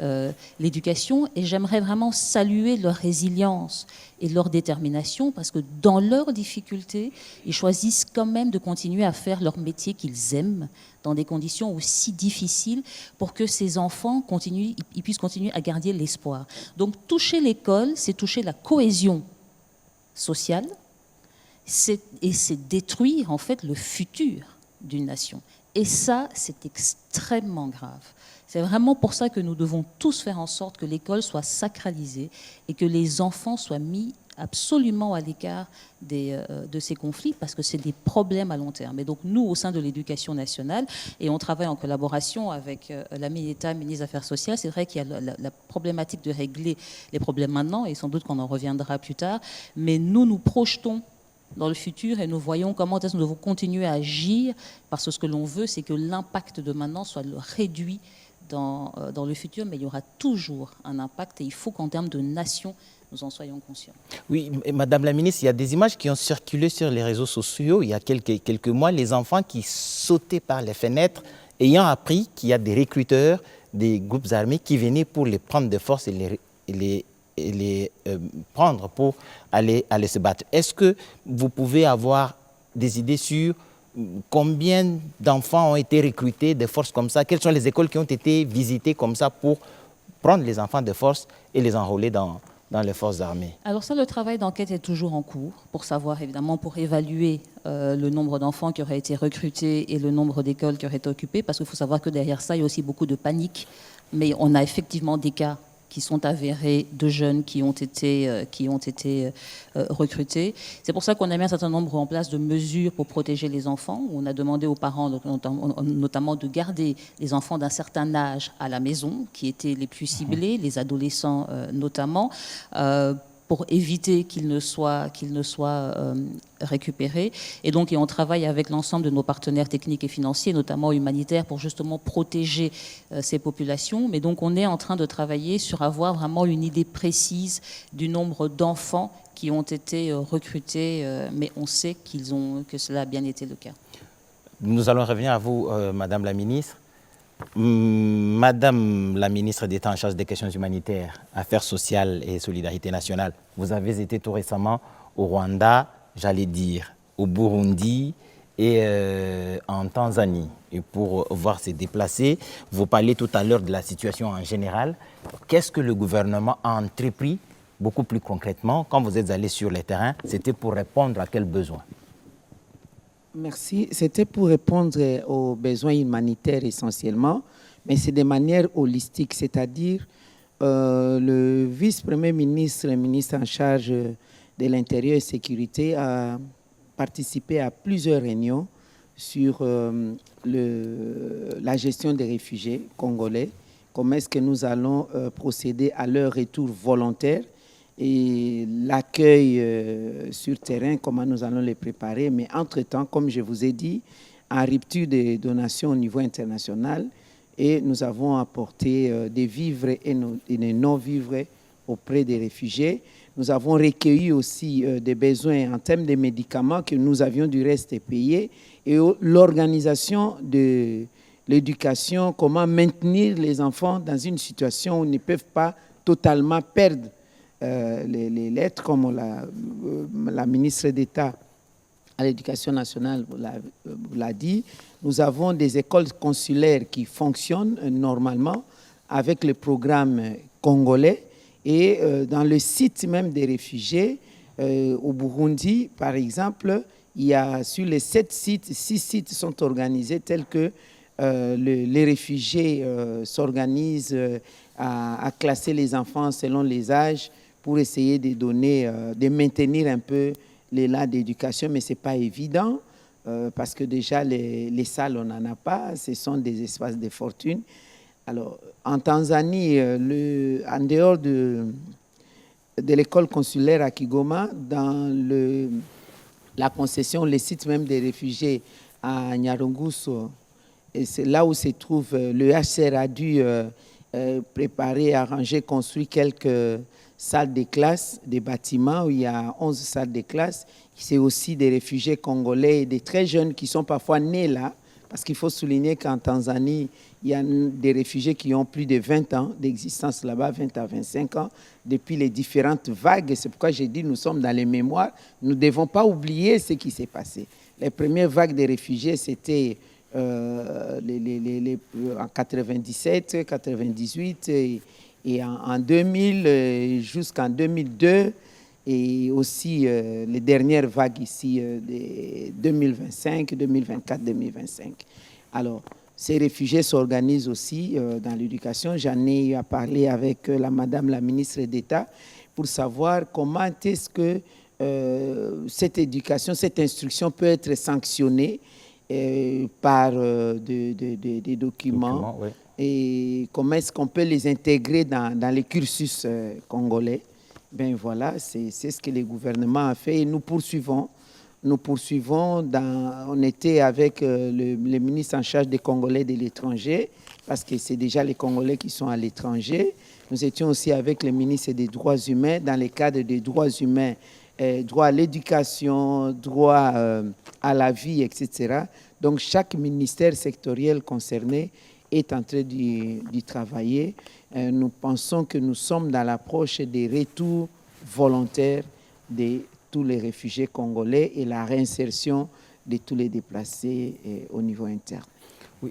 l'éducation. Et j'aimerais vraiment saluer leur résilience et leur détermination parce que dans leurs difficultés, ils choisissent quand même de continuer à faire leur métier qu'ils aiment dans des conditions aussi difficiles pour que ces enfants ils puissent continuer à garder l'espoir. Donc toucher l'école, c'est toucher la cohésion sociale et c'est détruire en fait le futur d'une nation. Et ça, c'est extrêmement grave. C'est vraiment pour ça que nous devons tous faire en sorte que l'école soit sacralisée et que les enfants soient mis absolument à l'écart de ces conflits parce que c'est des problèmes à long terme. Et donc nous, au sein de l'éducation nationale, et on travaille en collaboration avec la ministre des Affaires sociales, c'est vrai qu'il y a la problématique de régler les problèmes maintenant et sans doute qu'on en reviendra plus tard, mais nous projetons dans le futur et nous voyons comment est-ce que nous devons continuer à agir parce que ce que l'on veut, c'est que l'impact de maintenant soit réduit dans le futur, mais il y aura toujours un impact et il faut qu'en termes de nation, nous en soyons conscients. Oui, Madame la ministre, il y a des images qui ont circulé sur les réseaux sociaux il y a quelques mois, les enfants qui sautaient par les fenêtres, ayant appris qu'il y a des recruteurs des groupes armés qui venaient pour les prendre de force et les prendre pour aller se battre. Est-ce que vous pouvez avoir des idées sur combien d'enfants ont été recrutés de force comme ça? Quelles sont les écoles qui ont été visitées comme ça pour prendre les enfants de force et les enrôler dans les forces armées? Alors ça, le travail d'enquête est toujours en cours pour savoir, évidemment, pour évaluer le nombre d'enfants qui auraient été recrutés et le nombre d'écoles qui auraient été occupées, parce qu'il faut savoir que derrière ça, il y a aussi beaucoup de panique. Mais on a effectivement des cas qui sont avérés de jeunes qui ont été recrutés. C'est pour ça qu'on a mis un certain nombre en place de mesures pour protéger les enfants. On a demandé aux parents notamment de garder les enfants d'un certain âge à la maison, qui étaient les plus ciblés, les adolescents notamment, pour éviter qu'ils ne soient récupérés. Et donc, on travaille avec l'ensemble de nos partenaires techniques et financiers, notamment humanitaires, pour justement protéger ces populations. Mais donc, on est en train de travailler sur avoir vraiment une idée précise du nombre d'enfants qui ont été recrutés, mais on sait que cela a bien été le cas. Nous allons revenir à vous, Madame la ministre. Madame la ministre d'État en charge des questions humanitaires, affaires sociales et solidarité nationale, vous avez été tout récemment au Rwanda, j'allais dire au Burundi et en Tanzanie. Et pour voir ces déplacés, vous parlez tout à l'heure de la situation en général. Qu'est-ce que le gouvernement a entrepris beaucoup plus concrètement quand vous êtes allé sur le terrain? C'était pour répondre à quels besoins? Merci. C'était pour répondre aux besoins humanitaires essentiellement, mais c'est de manière holistique, c'est-à-dire le vice-premier ministre, le ministre en charge de l'Intérieur et Sécurité a participé à plusieurs réunions sur la gestion des réfugiés congolais, comment est-ce que nous allons procéder à leur retour volontaire et l'accueil sur terrain, comment nous allons les préparer. Mais entre-temps, comme je vous ai dit, en rupture des donations au niveau international, et nous avons apporté des vivres et des non-vivres auprès des réfugiés. Nous avons recueilli aussi des besoins en termes de médicaments que nous avions du reste payés et l'organisation de l'éducation, comment maintenir les enfants dans une situation où ils ne peuvent pas totalement perdre les lettres, comme la ministre d'État à l'Éducation nationale vous l'a dit. Nous avons des écoles consulaires qui fonctionnent normalement avec le programme congolais et dans le site même des réfugiés, Au Burundi, par exemple, il y a sur les 7 sites, 6 sites sont organisés tels que les réfugiés s'organisent à classer les enfants selon les âges pour essayer de donner, de maintenir un peu l'élan d'éducation, mais ce n'est pas évident parce que déjà les salles, on n'en a pas, ce sont des espaces de fortune. Alors, en Tanzanie, en dehors de l'école consulaire à Kigoma, dans la concession, les sites même des réfugiés à Nyarugusu, et c'est là où se trouve le HCR a dû préparer, arranger, construire quelques salles de classe, des bâtiments où il y a 11 salles de classe. C'est aussi des réfugiés congolais, des très jeunes qui sont parfois nés là, parce qu'il faut souligner qu'en Tanzanie, il y a des réfugiés qui ont plus de 20 ans d'existence là-bas, 20 à 25 ans, depuis les différentes vagues. C'est pourquoi j'ai dit nous sommes dans les mémoires. Nous ne devons pas oublier ce qui s'est passé. Les premières vagues de réfugiés, c'était en 97, 98 et en 2000 jusqu'en 2002 et aussi les dernières vagues ici de 2025, 2024, 2025. Alors, ces réfugiés s'organisent aussi dans l'éducation. J'en ai parlé avec la madame la ministre d'État pour savoir comment est-ce que cette éducation, cette instruction peut être sanctionnée par des documents oui. et comment est-ce qu'on peut les intégrer dans les cursus congolais. Ben voilà, c'est ce que le gouvernement a fait et nous poursuivons. Nous poursuivons, on était avec le ministre en charge des Congolais de l'étranger, parce que c'est déjà les Congolais qui sont à l'étranger. Nous étions aussi avec le ministre des Droits humains, dans le cadre des droits humains, droit à l'éducation, droit à la vie, etc. Donc chaque ministère sectoriel concerné est en train d'y travailler. Nous pensons que nous sommes dans l'approche des retours volontaires de tous les réfugiés congolais et la réinsertion de tous les déplacés au niveau interne. Oui,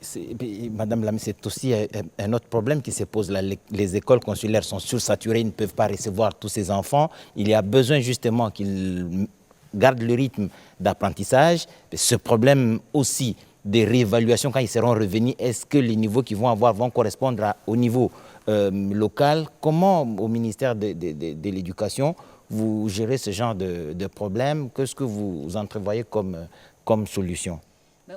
Madame Lamy, c'est aussi un autre problème qui se pose là. Les écoles consulaires sont sursaturées, ils ne peuvent pas recevoir tous ces enfants. Il y a besoin justement qu'ils gardent le rythme d'apprentissage. Ce problème aussi des réévaluations quand ils seront revenus, est-ce que les niveaux qu'ils vont avoir vont correspondre au niveau local? Comment au ministère de l'Éducation vous gérez ce genre de problème? Qu'est-ce que vous entrevoyez comme solution?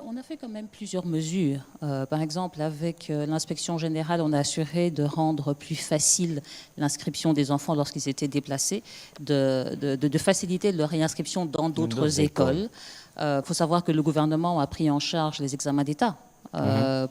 On a fait quand même plusieurs mesures. Par exemple, avec l'inspection générale, on a assuré de rendre plus facile l'inscription des enfants lorsqu'ils étaient déplacés, de faciliter leur réinscription dans d'autres écoles. Il faut savoir que le gouvernement a pris en charge les examens d'État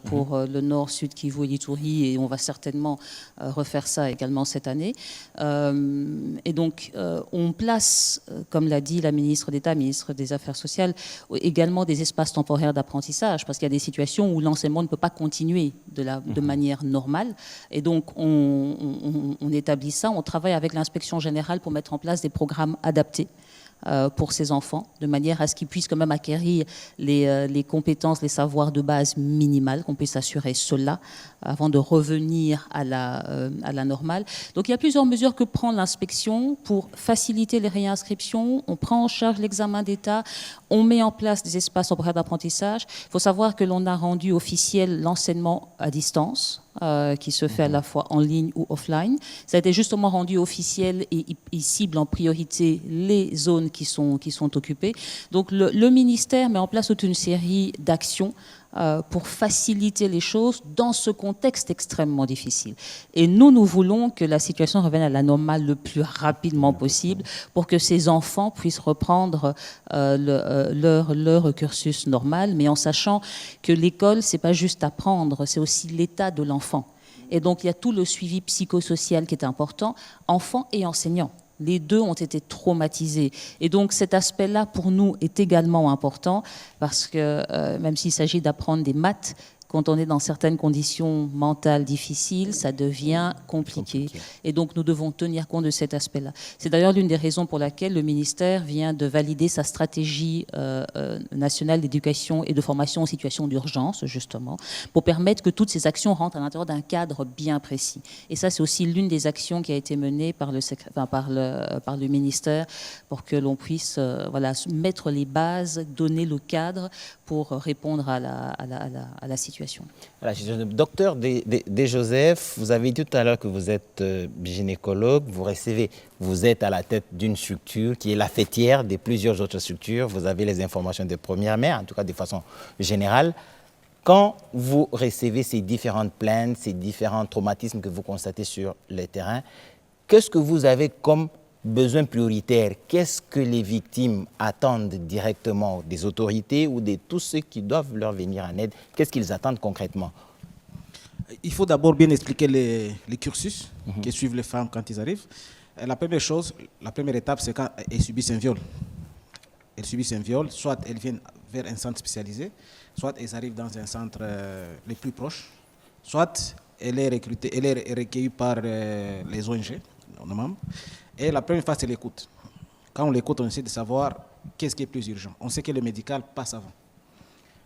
pour le Nord, Sud, Kivu et l'Ituri, et on va certainement refaire ça également cette année. Et donc, on place, comme l'a dit la ministre d'État, ministre des Affaires sociales, également des espaces temporaires d'apprentissage, parce qu'il y a des situations où l'enseignement ne peut pas continuer de manière normale. Et donc, on établit ça, on travaille avec l'inspection générale pour mettre en place des programmes adaptés pour ces enfants, de manière à ce qu'ils puissent quand même acquérir les compétences, les savoirs de base minimales, qu'on puisse assurer cela avant de revenir à la normale. Donc il y a plusieurs mesures que prend l'inspection pour faciliter les réinscriptions. On prend en charge l'examen d'État, on met en place des espaces temporaires d'apprentissage. Il faut savoir que l'on a rendu officiel l'enseignement à distance, qui se fait à la fois en ligne ou offline. Ça a été justement rendu officiel et il cible en priorité les zones qui sont occupées. Donc le ministère met en place toute une série d'actions pour faciliter les choses dans ce contexte extrêmement difficile. Et nous voulons que la situation revienne à la normale le plus rapidement possible pour que ces enfants puissent reprendre leur cursus normal, mais en sachant que l'école, c'est pas juste apprendre, c'est aussi l'état de l'enfant. Et donc, il y a tout le suivi psychosocial qui est important, enfants et enseignants. Les deux ont été traumatisés. Et donc cet aspect-là, pour nous, est également important parce que même s'il s'agit d'apprendre des maths, quand on est dans certaines conditions mentales difficiles, ça devient compliqué. Et donc, nous devons tenir compte de cet aspect-là. C'est d'ailleurs l'une des raisons pour laquelle le ministère vient de valider sa stratégie nationale d'éducation et de formation en situation d'urgence, justement, pour permettre que toutes ces actions rentrent à l'intérieur d'un cadre bien précis. Et ça, c'est aussi l'une des actions qui a été menée par le ministère pour que l'on puisse mettre les bases, donner le cadre pour répondre à la situation. Voilà, docteur Desjoseph, vous avez dit tout à l'heure que vous êtes gynécologue, vous êtes à la tête d'une structure qui est la fêtière de plusieurs autres structures, vous avez les informations de première main, en tout cas de façon générale. Quand vous recevez ces différentes plaintes, ces différents traumatismes que vous constatez sur le terrain, qu'est-ce que vous avez comme besoin prioritaire? Qu'est-ce que les victimes attendent directement des autorités ou de tous ceux qui doivent leur venir en aide? Qu'est-ce qu'ils attendent concrètement? Il faut d'abord bien expliquer les cursus que suivent les femmes quand ils arrivent. La première étape, c'est quand elles subissent un viol. Elles subissent un viol, soit elles viennent vers un centre spécialisé, soit elles arrivent dans un centre le plus proche, soit elle est recueillie par les ONG, nos membres. Et la première phase, c'est l'écoute. Quand on l'écoute, on essaie de savoir qu'est-ce qui est plus urgent. On sait que le médical passe avant.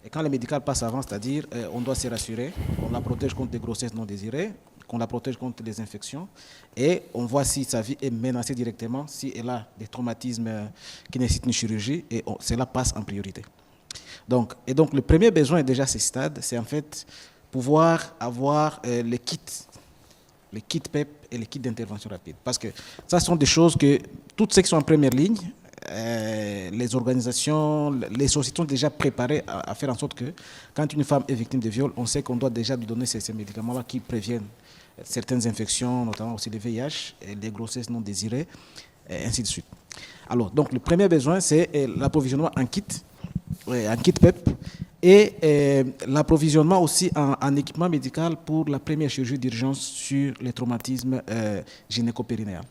Et quand le médical passe avant, c'est-à-dire on doit se rassurer, on la protège contre des grossesses non désirées, qu'on la protège contre les infections, et on voit si sa vie est menacée directement, si elle a des traumatismes qui nécessitent une chirurgie, et cela passe en priorité. Donc le premier besoin déjà à ce stade, c'est en fait pouvoir avoir les kits PEP et les kits d'intervention rapide. Parce que ça sont des choses que toutes ceux qui sont en première ligne, les organisations, les sociétés sont déjà préparées à faire en sorte que quand une femme est victime de viol, on sait qu'on doit déjà lui donner ces médicaments-là qui préviennent certaines infections, notamment aussi le VIH, et les grossesses non désirées, et ainsi de suite. Alors, donc le premier besoin, c'est l'approvisionnement en kit PEP, et l'approvisionnement aussi en équipement médical pour la première chirurgie d'urgence sur les traumatismes gynéco-périnéales,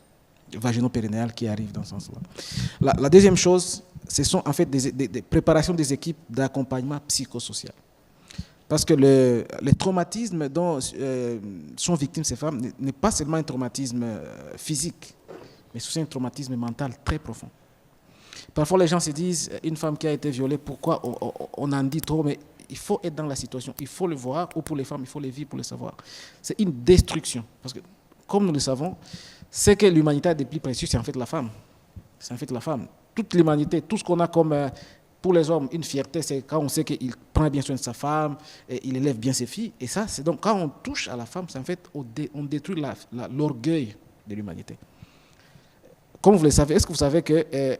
vaginopérinéales qui arrivent dans ce sens-là. La deuxième chose, ce sont en fait des préparations des équipes d'accompagnement psychosocial. Parce que les traumatismes dont sont victimes ces femmes n'est pas seulement un traumatisme physique, mais c'est aussi un traumatisme mental très profond. Parfois, les gens se disent, une femme qui a été violée, pourquoi on en dit trop, mais il faut être dans la situation, il faut le voir, ou pour les femmes, il faut les vivre pour le savoir. C'est une destruction. Parce que, comme nous le savons, c'est que l'humanité a des plus précieux, c'est en fait la femme. C'est en fait la femme. Toute l'humanité, tout ce qu'on a comme, pour les hommes, une fierté, c'est quand on sait qu'il prend bien soin de sa femme, et il élève bien ses filles. Et ça, c'est donc, quand on touche à la femme, c'est en fait, on détruit l'orgueil de l'humanité. Comme vous le savez, est-ce que vous savez que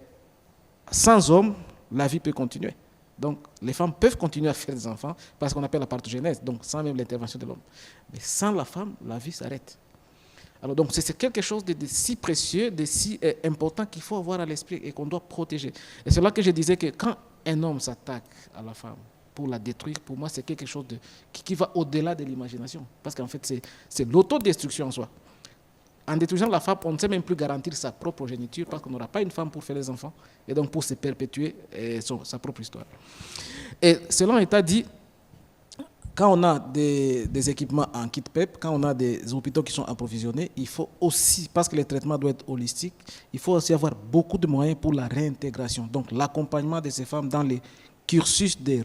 sans homme, la vie peut continuer. Donc, les femmes peuvent continuer à faire des enfants parce qu'on appelle la parthenogénèse, donc sans même l'intervention de l'homme. Mais sans la femme, la vie s'arrête. Alors, donc, c'est quelque chose de si précieux, de si important qu'il faut avoir à l'esprit et qu'on doit protéger. Et c'est là que je disais que quand un homme s'attaque à la femme pour la détruire, pour moi, c'est quelque chose qui va au-delà de l'imagination. Parce qu'en fait, c'est l'autodestruction en soi. En détruisant la femme, on ne sait même plus garantir sa propre progéniture parce qu'on n'aura pas une femme pour faire les enfants et donc pour se perpétuer sa propre histoire. Et selon l'État dit, quand on a des équipements en kit PEP, quand on a des hôpitaux qui sont approvisionnés, il faut aussi, parce que le traitement doit être holistique, il faut aussi avoir beaucoup de moyens pour la réintégration. Donc l'accompagnement de ces femmes dans les cursus de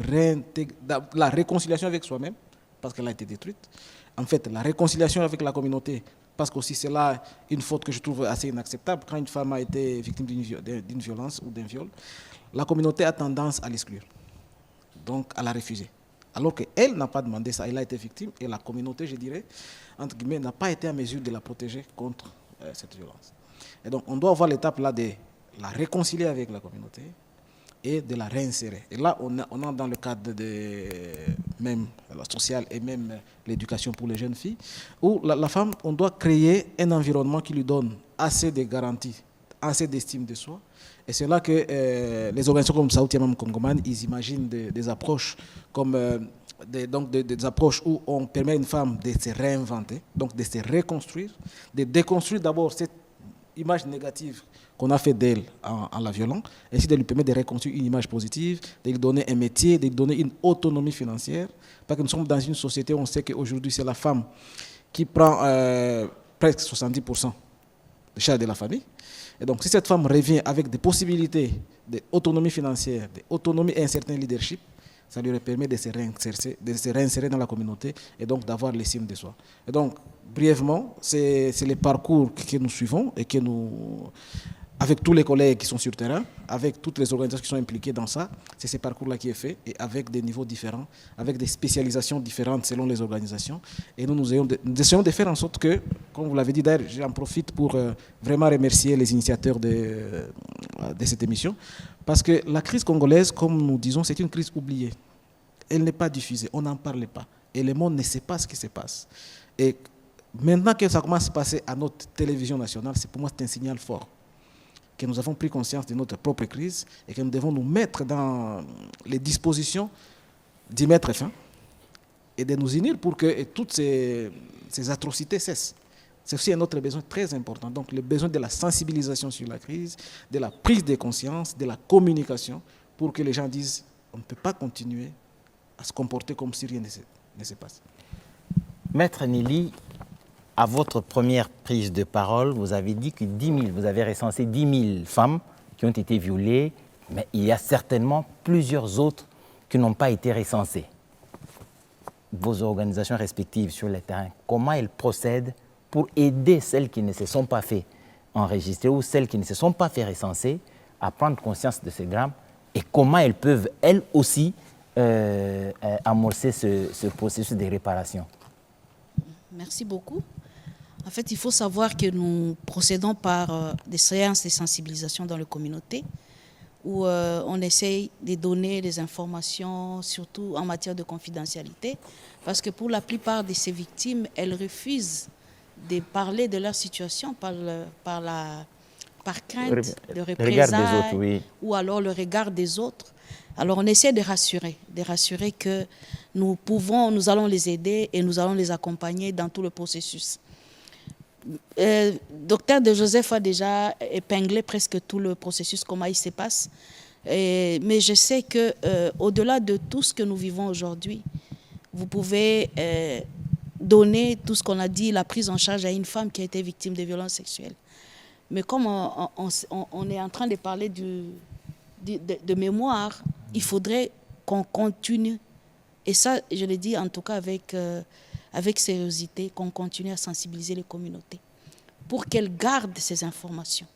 la réconciliation avec soi-même, parce qu'elle a été détruite. En fait, la réconciliation avec la communauté, parce qu'aussi c'est là une faute que je trouve assez inacceptable. Quand une femme a été victime d'une violence ou d'un viol, la communauté a tendance à l'exclure, donc à la refuser. Alors qu'elle n'a pas demandé ça, elle a été victime et la communauté, je dirais, entre guillemets, n'a pas été en mesure de la protéger contre cette violence. Et donc on doit avoir l'étape là de la réconcilier avec la communauté et de la réinsérer. Et là, on est dans le cadre de même la sociale et même l'éducation pour les jeunes filles, où la femme, on doit créer un environnement qui lui donne assez de garanties, assez d'estime de soi. Et c'est là que les organisations comme Sauti Amam Congoman, ils imaginent des approches comme des approches où on permet à une femme de se réinventer, donc de se reconstruire, de déconstruire d'abord cette image négative qu'on a fait d'elle en la violant, ainsi de lui permettre de reconstruire une image positive, de lui donner un métier, de lui donner une autonomie financière. Parce que nous sommes dans une société où on sait qu'aujourd'hui, c'est la femme qui prend presque 70% des charges de la famille. Et donc, si cette femme revient avec des possibilités d'autonomie financière, d'autonomie et un certain leadership, ça lui permet de se réinsérer dans la communauté et donc d'avoir l'estime de soi. Et donc, brièvement, c'est le parcours que nous suivons et que nous, avec tous les collègues qui sont sur le terrain, avec toutes les organisations qui sont impliquées dans ça, c'est ce parcours-là qui est fait et avec des niveaux différents, avec des spécialisations différentes selon les organisations. Et nous essayons de faire en sorte que, comme vous l'avez dit d'ailleurs, j'en profite pour vraiment remercier les initiateurs de cette émission, parce que la crise congolaise, comme nous disons, c'est une crise oubliée. Elle n'est pas diffusée, on n'en parle pas. Et le monde ne sait pas ce qui se passe. Et maintenant que ça commence à se passer à notre télévision nationale, pour moi c'est un signal fort. Que nous avons pris conscience de notre propre crise et que nous devons nous mettre dans les dispositions d'y mettre fin et de nous unir pour que toutes ces atrocités cessent. C'est aussi un autre besoin très important. Donc le besoin de la sensibilisation sur la crise, de la prise de conscience, de la communication, pour que les gens disent on ne peut pas continuer à se comporter comme si rien ne se passe. Maître Nelly, à votre première prise de parole, vous avez dit que vous avez recensé 10 000 femmes qui ont été violées, mais il y a certainement plusieurs autres qui n'ont pas été recensées. Vos organisations respectives sur le terrain, comment elles procèdent pour aider celles qui ne se sont pas fait enregistrer ou celles qui ne se sont pas fait recenser à prendre conscience de ces drames et comment elles peuvent, elles aussi, amorcer ce processus de réparation? Merci beaucoup. En fait, il faut savoir que nous procédons par des séances de sensibilisation dans la communauté où on essaye de donner des informations, surtout en matière de confidentialité, parce que pour la plupart de ces victimes, elles refusent de parler de leur situation par crainte de représailles ou alors le regard des autres. Alors on essaie de rassurer que nous allons les aider et nous allons les accompagner dans tout le processus. Docteur De Joseph a déjà épinglé presque tout le processus, comment il se passe. Mais je sais que au-delà de tout ce que nous vivons aujourd'hui, vous pouvez donner tout ce qu'on a dit, la prise en charge à une femme qui a été victime de violences sexuelles. Mais comme on est en train de parler de mémoire, il faudrait qu'on continue. Et ça, je le dis en tout cas avec sérieuseté, qu'on continue à sensibiliser les communautés pour qu'elles gardent ces informations.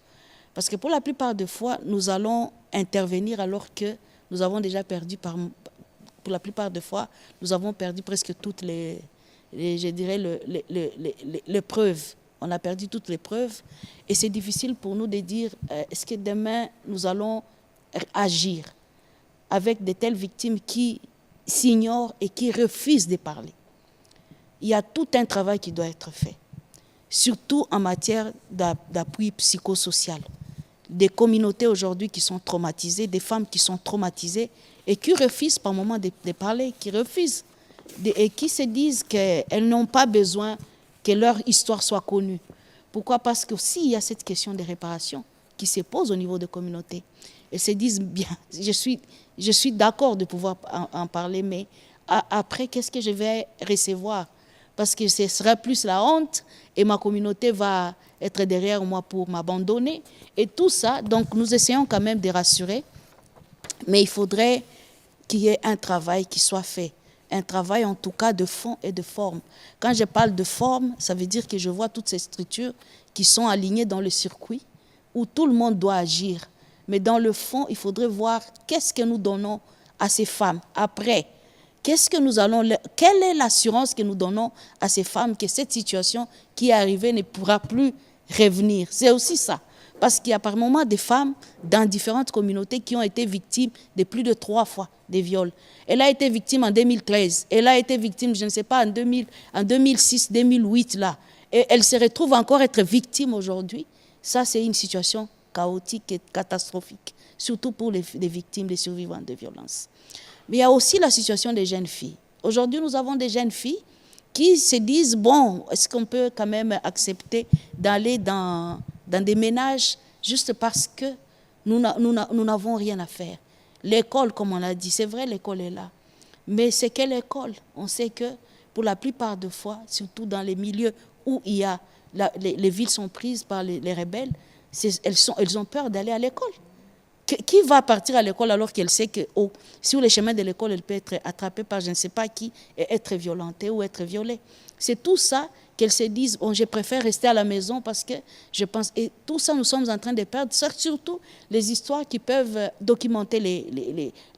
Parce que pour la plupart des fois, nous allons intervenir alors que nous avons déjà perdu, pour la plupart des fois, nous avons perdu presque toutes les preuves. On a perdu toutes les preuves et c'est difficile pour nous de dire est-ce que demain nous allons agir avec de telles victimes qui s'ignorent et qui refusent de parler. Il y a tout un travail qui doit être fait, surtout en matière d'appui psychosocial. Des communautés aujourd'hui qui sont traumatisées, des femmes qui sont traumatisées et qui refusent par moments de parler, qui refusent et qui se disent qu'elles n'ont pas besoin que leur histoire soit connue. Pourquoi? Parce que s'il y a cette question de réparation qui se pose au niveau des communautés, elles se disent bien, je suis d'accord de pouvoir en parler, mais après, qu'est-ce que je vais recevoir? Parce que ce sera plus la honte et ma communauté va être derrière moi pour m'abandonner. Et tout ça, donc nous essayons quand même de rassurer, mais il faudrait qu'il y ait un travail qui soit fait. Un travail en tout cas de fond et de forme. Quand je parle de forme, ça veut dire que je vois toutes ces structures qui sont alignées dans le circuit où tout le monde doit agir. Mais dans le fond, il faudrait voir qu'est-ce que nous donnons à ces femmes après. Quelle est l'assurance que nous donnons à ces femmes que cette situation qui est arrivée ne pourra plus revenir? C'est aussi ça. Parce qu'il y a par moments des femmes dans différentes communautés qui ont été victimes de plus de 3 fois des viols. Elle a été victime en 2013. Elle a été victime, je ne sais pas, en 2006, 2008, là. Et elle se retrouve encore être victime aujourd'hui. Ça, c'est une situation chaotique et catastrophique, surtout pour les victimes, les survivants de violences. Mais il y a aussi la situation des jeunes filles. Aujourd'hui, nous avons des jeunes filles qui se disent, bon, est-ce qu'on peut quand même accepter d'aller dans dans des ménages juste parce que nous n'avons rien à faire. L'école, comme on l'a dit, c'est vrai, l'école est là. Mais c'est quelle école? On sait que pour la plupart des fois, surtout dans les milieux où il y a les villes sont prises par les rebelles, elles ont peur d'aller à l'école. Qui va partir à l'école alors qu'elle sait que sur les chemins de l'école, elle peut être attrapée par je ne sais pas qui et être violentée ou être violée? C'est tout ça qu'elles se disent, bon, je préfère rester à la maison parce que je pense... Et tout ça, nous sommes en train de perdre, surtout les histoires qui peuvent documenter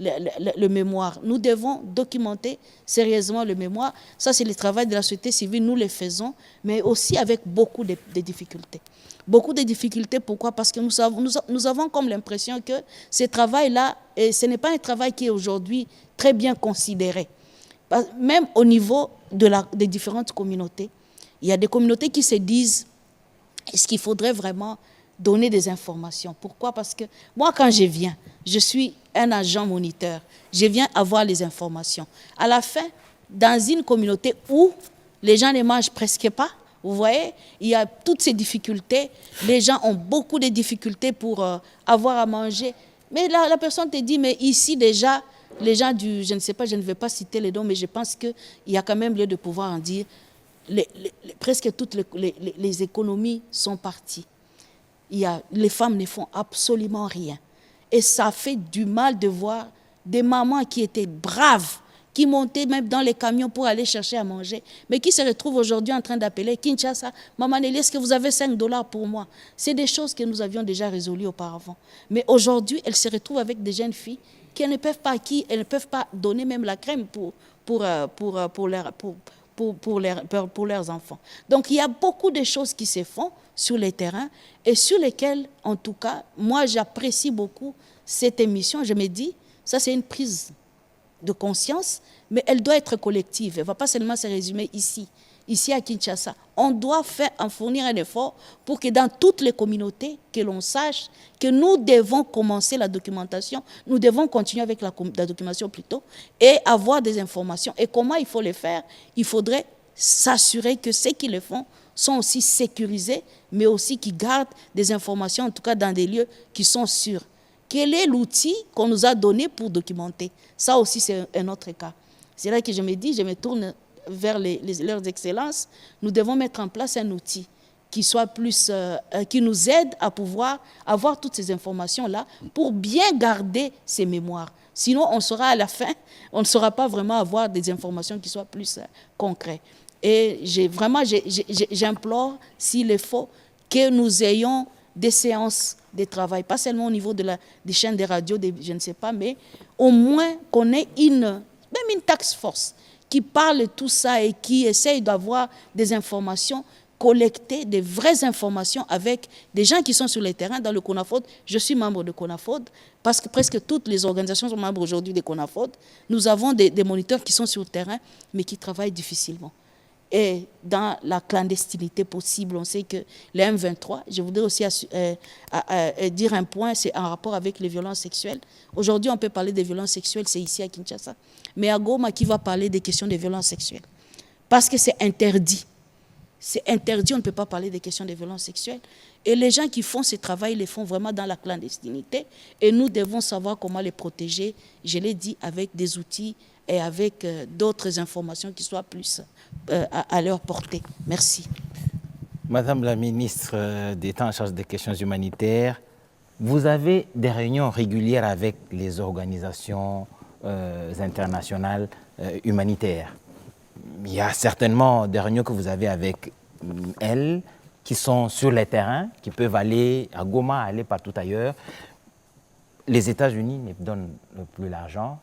le mémoire. Nous devons documenter sérieusement le mémoire. Ça, c'est le travail de la société civile, nous le faisons, mais aussi avec beaucoup de difficultés. Beaucoup de difficultés, pourquoi? Parce que nous avons comme l'impression que ce travail-là, ce n'est pas un travail qui est aujourd'hui très bien considéré. Même au niveau des différentes communautés, il y a des communautés qui se disent, est-ce qu'il faudrait vraiment donner des informations? Pourquoi? Parce que moi, quand je viens, je suis un agent moniteur, je viens avoir les informations. À la fin, dans une communauté où les gens ne mangent presque pas, vous voyez, il y a toutes ces difficultés. Les gens ont beaucoup de difficultés pour avoir à manger. Mais la personne te dit, mais ici déjà, les gens je ne sais pas, je ne vais pas citer les noms, mais je pense qu'il y a quand même lieu de pouvoir en dire, presque toutes les économies sont parties. Les femmes ne font absolument rien. Et ça fait du mal de voir des mamans qui étaient braves, qui montaient même dans les camions pour aller chercher à manger, mais qui se retrouvent aujourd'hui en train d'appeler Kinshasa, Maman Nelly, est-ce que vous avez $5 pour moi? C'est des choses que nous avions déjà résolues auparavant. Mais aujourd'hui, elles se retrouvent avec des jeunes filles qui elles ne peuvent pas donner même la crème pour leurs enfants. Donc il y a beaucoup de choses qui se font sur les terrains et sur lesquelles, en tout cas, moi j'apprécie beaucoup cette émission. Je me dis, ça c'est une prise de conscience, mais elle doit être collective. Elle ne va pas seulement se résumer ici à Kinshasa. On doit fournir un effort pour que dans toutes les communautés, que l'on sache que nous devons commencer la documentation, nous devons continuer avec la documentation plutôt, et avoir des informations. Et comment il faut les faire? Il faudrait s'assurer que ceux qui le font sont aussi sécurisés, mais aussi qui gardent des informations, en tout cas dans des lieux qui sont sûrs. Quel est l'outil qu'on nous a donné pour documenter? Ça aussi, c'est un autre cas. C'est là que je me dis, je me tourne vers leurs excellences. Nous devons mettre en place un outil qui soit plus, qui nous aide à pouvoir avoir toutes ces informations-là pour bien garder ces mémoires. Sinon, on sera à la fin, on ne saura pas vraiment avoir des informations qui soient plus concrètes. Et j'implore, s'il est faut, que nous ayons des séances de travail, pas seulement au niveau des chaînes de radio, je ne sais pas, mais au moins qu'on ait même une task force qui parle de tout ça et qui essaye d'avoir des informations collectées, des vraies informations avec des gens qui sont sur le terrain dans le CONAFOD. Je suis membre de CONAFOD parce que presque toutes les organisations sont membres aujourd'hui de CONAFOD. Nous avons des moniteurs qui sont sur le terrain mais qui travaillent difficilement. Et dans la clandestinité possible, on sait que les M23, je voudrais aussi dire un point, c'est en rapport avec les violences sexuelles. Aujourd'hui, on peut parler des violences sexuelles, c'est ici à Kinshasa. Mais à Goma, qui va parler des questions de violences sexuelles? Parce que c'est interdit. C'est interdit, on ne peut pas parler des questions de violences sexuelles. Et les gens qui font ce travail, ils le font vraiment dans la clandestinité. Et nous devons savoir comment les protéger, je l'ai dit, avec des outils et avec d'autres informations qui soient plus à leur portée. Merci. Madame la ministre d'État en charge des questions humanitaires, vous avez des réunions régulières avec les organisations internationales humanitaires. Il y a certainement des réunions que vous avez avec elles qui sont sur les terrains, qui peuvent aller à Goma, aller partout ailleurs. Les États-Unis ne donnent plus l'argent.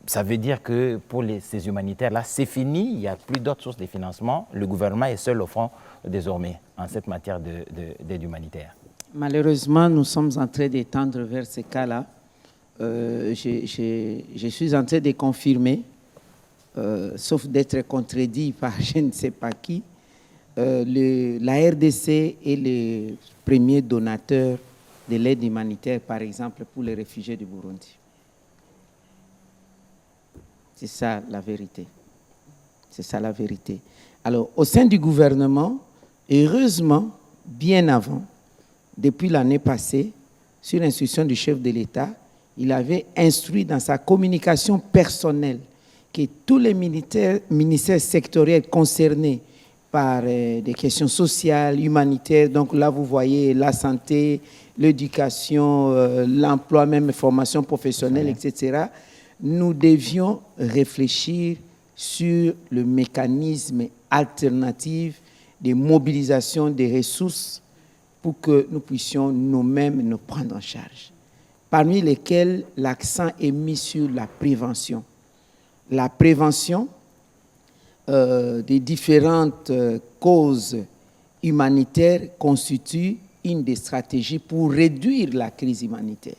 Ça veut dire que pour ces humanitaires-là, c'est fini, il n'y a plus d'autres sources de financement. Le gouvernement est seul au front désormais en cette matière d'aide humanitaire. Malheureusement, nous sommes en train d'étendre vers ce cas-là. Je suis en train de confirmer, sauf d'être contredit par je ne sais pas qui, la RDC est le premier donateur de l'aide humanitaire, par exemple, pour les réfugiés du Burundi. C'est ça la vérité. C'est ça la vérité. Alors, au sein du gouvernement, heureusement, bien avant, depuis l'année passée, sur instruction du chef de l'État, il avait instruit dans sa communication personnelle que tous les ministères sectoriels concernés par des questions sociales, humanitaires, donc là vous voyez la santé, l'éducation, l'emploi, même formation professionnelle, etc., nous devions réfléchir sur le mécanisme alternatif de mobilisation des ressources pour que nous puissions nous-mêmes nous prendre en charge, parmi lesquels l'accent est mis sur la prévention. La prévention des différentes causes humanitaires constitue une des stratégies pour réduire la crise humanitaire.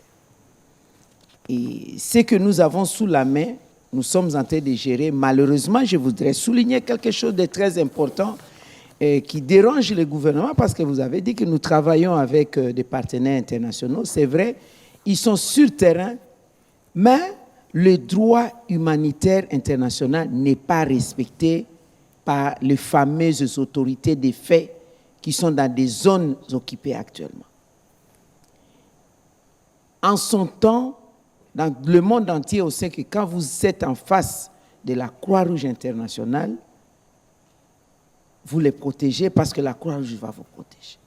Et ce que nous avons sous la main, nous sommes en train de gérer. Malheureusement, je voudrais souligner quelque chose de très important qui dérange le gouvernement, parce que vous avez dit que nous travaillons avec des partenaires internationaux. C'est vrai, ils sont sur terrain, mais le droit humanitaire international n'est pas respecté par les fameuses autorités des faits qui sont dans des zones occupées actuellement. En son temps, dans le monde entier, on sait que quand vous êtes en face de la Croix-Rouge internationale, vous les protégez parce que la Croix-Rouge va vous protéger.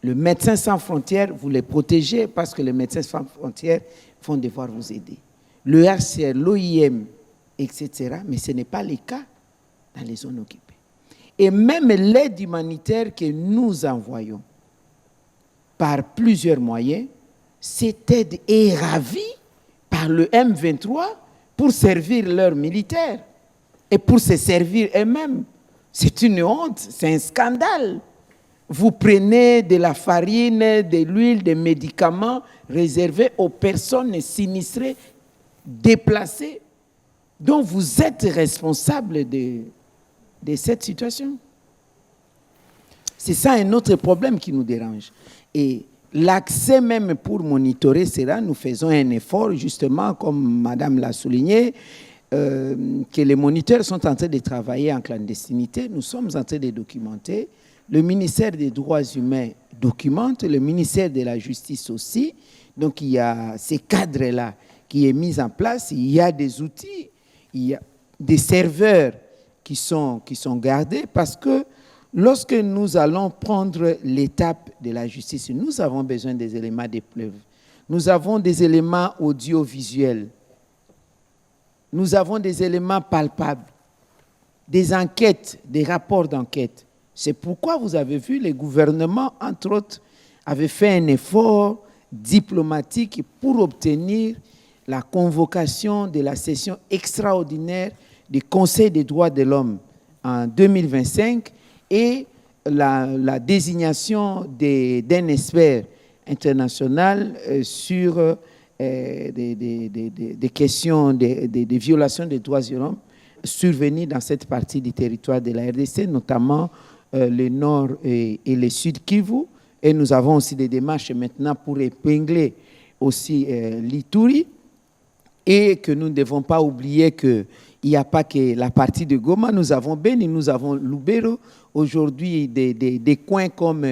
Le Médecins sans frontières, vous les protégez parce que les Médecins sans frontières vont devoir vous aider. Le HCR, l'OIM, etc. Mais ce n'est pas le cas dans les zones occupées. Et même l'aide humanitaire que nous envoyons par plusieurs moyens, cette aide est ravie par le M23 pour servir leurs militaires et pour se servir eux-mêmes. C'est une honte, c'est un scandale. Vous prenez de la farine, de l'huile, des médicaments réservés aux personnes sinistrées, déplacées, dont vous êtes responsable de cette situation. C'est ça un autre problème qui nous dérange. Et l'accès même pour monitorer cela, nous faisons un effort, justement, comme Madame l'a souligné, que les moniteurs sont en train de travailler en clandestinité. Nous sommes en train de documenter. Le ministère des Droits humains documente, le ministère de la Justice aussi. Donc, il y a ces cadres-là qui est mis en place. Il y a des outils, il y a des serveurs qui sont gardés, parce que lorsque nous allons prendre l'étape de la justice, nous avons besoin des éléments de preuve. Nous avons des éléments audiovisuels. Nous avons des éléments palpables, des enquêtes, des rapports d'enquête. C'est pourquoi vous avez vu, les gouvernements, entre autres, avaient fait un effort diplomatique pour obtenir la convocation de la session extraordinaire du Conseil des droits de l'homme en 2025 et la désignation d'un expert international sur des questions de violations des droits de l'homme survenues dans cette partie du territoire de la RDC, notamment le nord et le sud Kivu. Et nous avons aussi des démarches maintenant pour épingler aussi l'Ituri, et que nous ne devons pas oublier qu'il n'y a pas que la partie de Goma. Nous avons Beni, nous avons Lubero. Aujourd'hui, des coins comme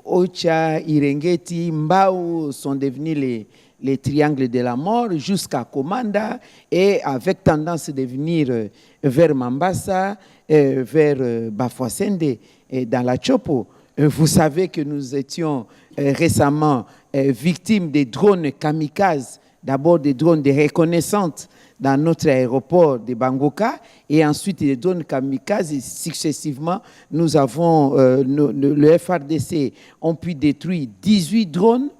Ocha, Irengeti, Mbao sont devenus les triangles de la mort, jusqu'à Komanda, et avec tendance de venir vers Mambasa, vers Bafouassende, dans la Chopo. Vous savez que nous étions récemment victimes des drones kamikazes, d'abord des drones de reconnaissance dans notre aéroport de Bangoka, et ensuite des drones kamikazes. Successivement, nous avons, le FARDC ont pu détruire 18 drones,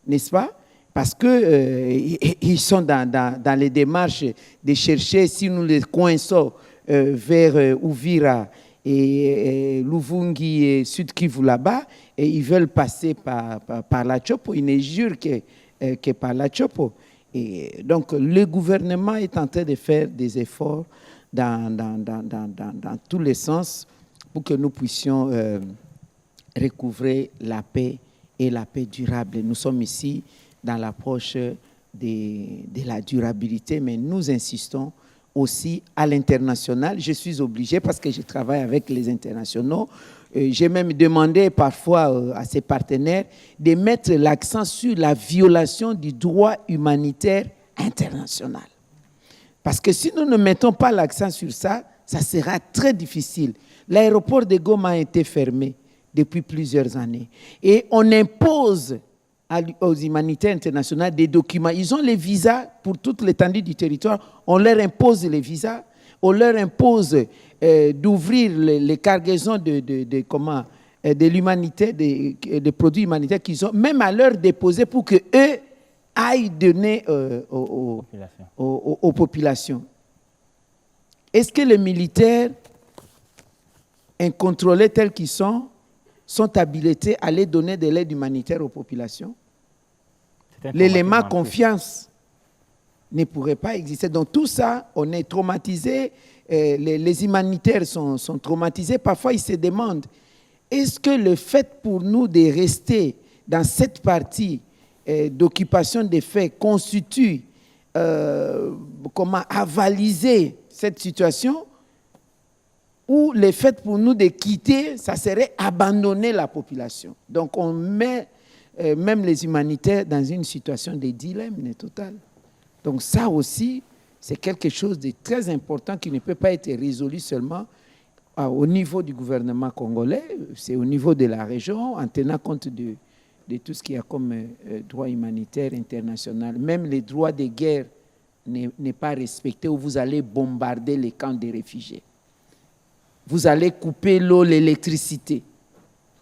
n'est-ce pas? Parce qu'ils sont dans les démarches de chercher, si nous les coinçons vers Uvira et Luvungi et Sud Kivu là-bas, et ils veulent passer par la Chopo. Ils ne jurent que par la Chopo. Et donc, le gouvernement est en train de faire des efforts dans tous les sens pour que nous puissions recouvrer la paix et la paix durable. Nous sommes ici dans l'approche de la durabilité, mais nous insistons aussi à l'international. Je suis obligé, parce que je travaille avec les internationaux, j'ai même demandé parfois à ses partenaires de mettre l'accent sur la violation du droit humanitaire international. Parce que si nous ne mettons pas l'accent sur ça, ça sera très difficile. L'aéroport de Goma a été fermé depuis plusieurs années. Et on impose aux humanitaires internationaux des documents. Ils ont les visas pour toute l'étendue du territoire. On leur impose les visas. On leur impose d'ouvrir les cargaisons de l'humanité, des produits humanitaires qu'ils ont, même à leur déposer pour qu'eux aillent donner aux populations. Est-ce que les militaires incontrôlés tels qu'ils sont habilités à aller donner de l'aide humanitaire aux populations? L'élément confiance ne pourrait pas exister. Donc tout ça, on est traumatisé, les humanitaires sont traumatisés. Parfois, ils se demandent, est-ce que le fait pour nous de rester dans cette partie d'occupation des faits constitue avaliser cette situation, ou le fait pour nous de quitter, ça serait abandonner la population. Donc on met même les humanitaires dans une situation de dilemme total. Donc ça aussi, c'est quelque chose de très important qui ne peut pas être résolu seulement au niveau du gouvernement congolais, c'est au niveau de la région, en tenant compte de tout ce qu'il y a comme droit humanitaire international. Même les droits de guerre n'est pas respecté, où vous allez bombarder les camps de réfugiés. Vous allez couper l'eau, l'électricité.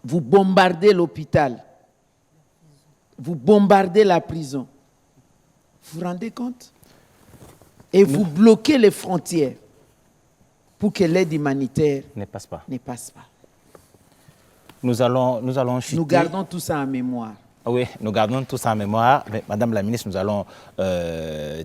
Vous bombardez l'hôpital. Vous bombardez la prison. Vous vous rendez compte? Et vous bloquez les frontières pour que l'aide humanitaire ne passe pas. Nous allons chuter. Nous gardons tout ça en mémoire. Oui, nous gardons tout ça en mémoire. Mais, Madame la ministre, nous allons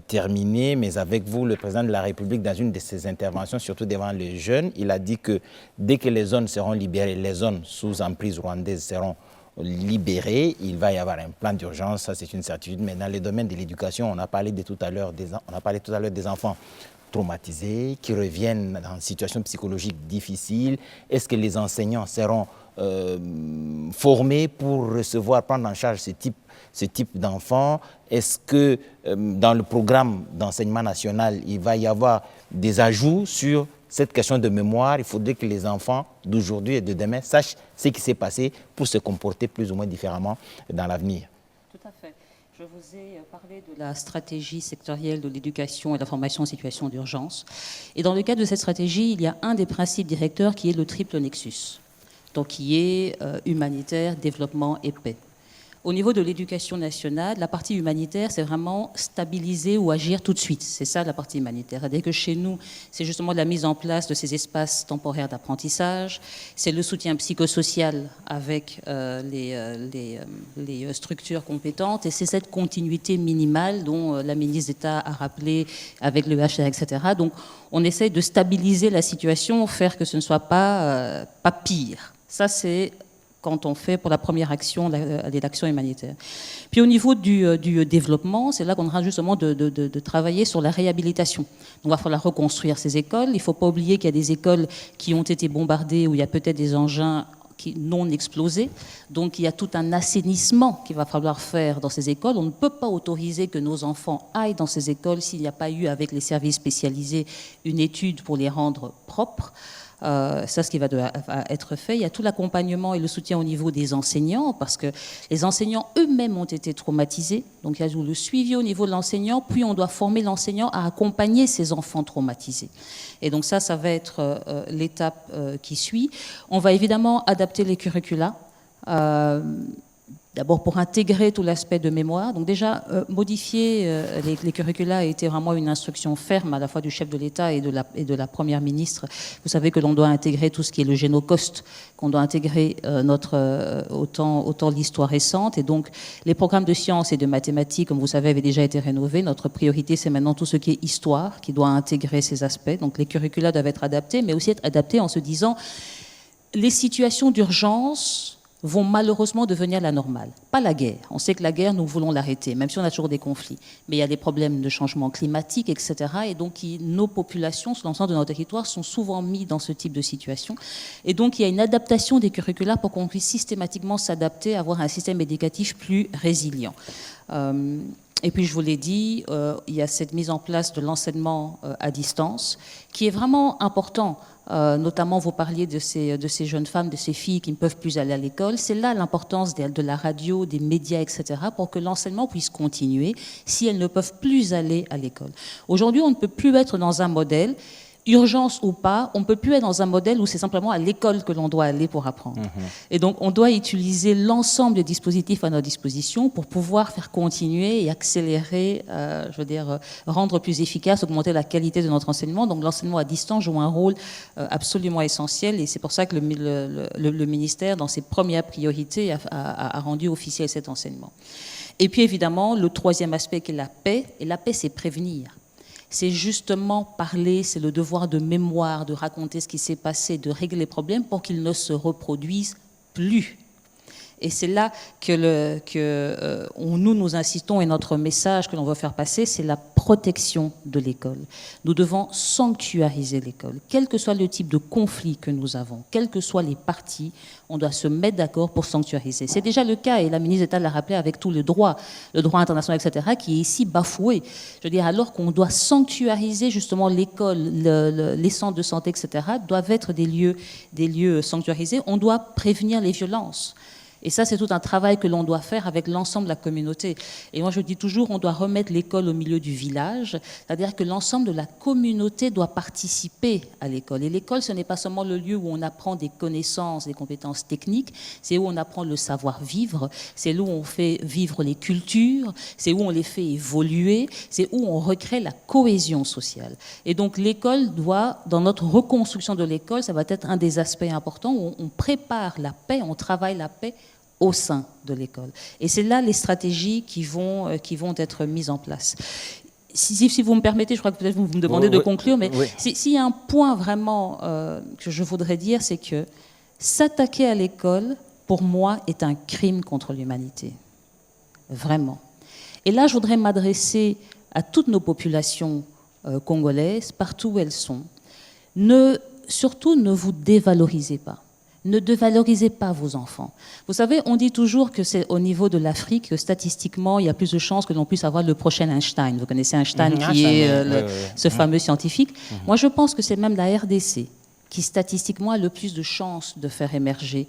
terminer, mais avec vous, le président de la République, dans une de ses interventions, surtout devant les jeunes, il a dit que dès que les zones seront libérées, les zones sous emprise rwandaise seront libérées, il va y avoir un plan d'urgence, ça c'est une certitude. Mais dans le domaine de l'éducation, on a parlé tout à l'heure des enfants traumatisés, qui reviennent dans une situation psychologique difficile. Est-ce que les enseignants seront formés pour prendre en charge ce type d'enfants? Est-ce que dans le programme d'enseignement national, il va y avoir des ajouts sur cette question de mémoire? Il faudrait que les enfants d'aujourd'hui et de demain sachent ce qui s'est passé pour se comporter plus ou moins différemment dans l'avenir. Tout à fait. Je vous ai parlé de la stratégie sectorielle de l'éducation et de la formation en situation d'urgence. Et dans le cadre de cette stratégie, il y a un des principes directeurs qui est le triple nexus, donc qui est humanitaire, développement et paix. Au niveau de l'éducation nationale, la partie humanitaire, c'est vraiment stabiliser ou agir tout de suite. C'est ça la partie humanitaire. C'est-à-dire que chez nous, c'est justement la mise en place de ces espaces temporaires d'apprentissage, c'est le soutien psychosocial avec les structures compétentes, et c'est cette continuité minimale dont la ministre d'État a rappelé avec le HCR, etc. Donc on essaye de stabiliser la situation, faire que ce ne soit pas pire. Ça, c'est quand on fait pour la première action, l'action humanitaire. Puis au niveau du développement, c'est là qu'on aura justement de travailler sur la réhabilitation. Donc il va falloir reconstruire ces écoles. Il ne faut pas oublier qu'il y a des écoles qui ont été bombardées, où il y a peut-être des engins non explosés. Donc il y a tout un assainissement qu'il va falloir faire dans ces écoles. On ne peut pas autoriser que nos enfants aillent dans ces écoles s'il n'y a pas eu, avec les services spécialisés, une étude pour les rendre propres. Ça, ce qui va être fait. Il y a tout l'accompagnement et le soutien au niveau des enseignants, parce que les enseignants eux-mêmes ont été traumatisés. Donc il y a le suivi au niveau de l'enseignant, puis on doit former l'enseignant à accompagner ces enfants traumatisés. Et donc ça va être l'étape qui suit. On va évidemment adapter les curricula. D'abord pour intégrer tout l'aspect de mémoire. Donc déjà, modifier les curricula a été vraiment une instruction ferme à la fois du chef de l'État et de la Première ministre. Vous savez que l'on doit intégrer tout ce qui est le génocoste, qu'on doit intégrer autant l'histoire récente. Et donc, les programmes de sciences et de mathématiques, comme vous savez, avaient déjà été rénovés. Notre priorité, c'est maintenant tout ce qui est histoire, qui doit intégrer ces aspects. Donc les curricula doivent être adaptés, mais aussi être adaptés en se disant les situations d'urgence vont malheureusement devenir la normale. Pas la guerre. On sait que la guerre, nous voulons l'arrêter, même si on a toujours des conflits. Mais il y a des problèmes de changement climatique, etc. Et donc, nos populations, sur l'ensemble de notre territoire, sont souvent mises dans ce type de situation. Et donc, il y a une adaptation des curricula pour qu'on puisse systématiquement s'adapter, avoir un système éducatif plus résilient. Et puis, je vous l'ai dit, il y a cette mise en place de l'enseignement à distance, qui est vraiment important. Notamment, vous parliez de ces jeunes femmes, de ces filles qui ne peuvent plus aller à l'école. C'est là l'importance de la radio, des médias, etc., pour que l'enseignement puisse continuer si elles ne peuvent plus aller à l'école. Aujourd'hui, on ne peut plus être dans un modèle, urgence ou pas, on ne peut plus être dans un modèle où c'est simplement à l'école que l'on doit aller pour apprendre. Et donc, on doit utiliser l'ensemble des dispositifs à notre disposition pour pouvoir faire continuer et accélérer, rendre plus efficace, augmenter la qualité de notre enseignement. Donc, l'enseignement à distance joue un rôle absolument essentiel et c'est pour ça que le ministère, dans ses premières priorités, a rendu officiel cet enseignement. Et puis, évidemment, le troisième aspect qui est la paix, et la paix, c'est prévenir. C'est justement parler, c'est le devoir de mémoire, de raconter ce qui s'est passé, de régler les problèmes pour qu'ils ne se reproduisent plus. Et c'est là que nous insistons et notre message que l'on veut faire passer, c'est la protection de l'école. Nous devons sanctuariser l'école. Quel que soit le type de conflit que nous avons, quels que soient les partis, on doit se mettre d'accord pour sanctuariser. C'est déjà le cas, et la ministre d'État l'a rappelé avec tout le droit international, etc., qui est ici bafoué. Je veux dire, alors qu'on doit sanctuariser justement l'école, les centres de santé, etc., doivent être des lieux sanctuarisés. On doit prévenir les violences. Et ça, c'est tout un travail que l'on doit faire avec l'ensemble de la communauté. Et moi, je dis toujours, on doit remettre l'école au milieu du village, c'est-à-dire que l'ensemble de la communauté doit participer à l'école. Et l'école, ce n'est pas seulement le lieu où on apprend des connaissances, des compétences techniques, c'est où on apprend le savoir-vivre, c'est là où on fait vivre les cultures, c'est où on les fait évoluer, c'est où on recrée la cohésion sociale. Et donc, l'école doit, dans notre reconstruction de l'école, ça va être un des aspects importants où on prépare la paix, on travaille la paix au sein de l'école. Et c'est là les stratégies qui vont être mises en place. Si vous me permettez, je crois que peut-être vous me demandez de conclure, mais s'il y a un point vraiment que je voudrais dire, c'est que s'attaquer à l'école, pour moi, est un crime contre l'humanité. Vraiment. Et là, je voudrais m'adresser à toutes nos populations congolaises, partout où elles sont. Surtout, ne vous dévalorisez pas. Ne dévalorisez pas vos enfants. Vous savez, on dit toujours que c'est au niveau de l'Afrique que statistiquement, il y a plus de chances que l'on puisse avoir le prochain Einstein. Vous connaissez Einstein, qui est ce fameux scientifique. Moi, je pense que c'est même la RDC qui statistiquement a le plus de chances de faire émerger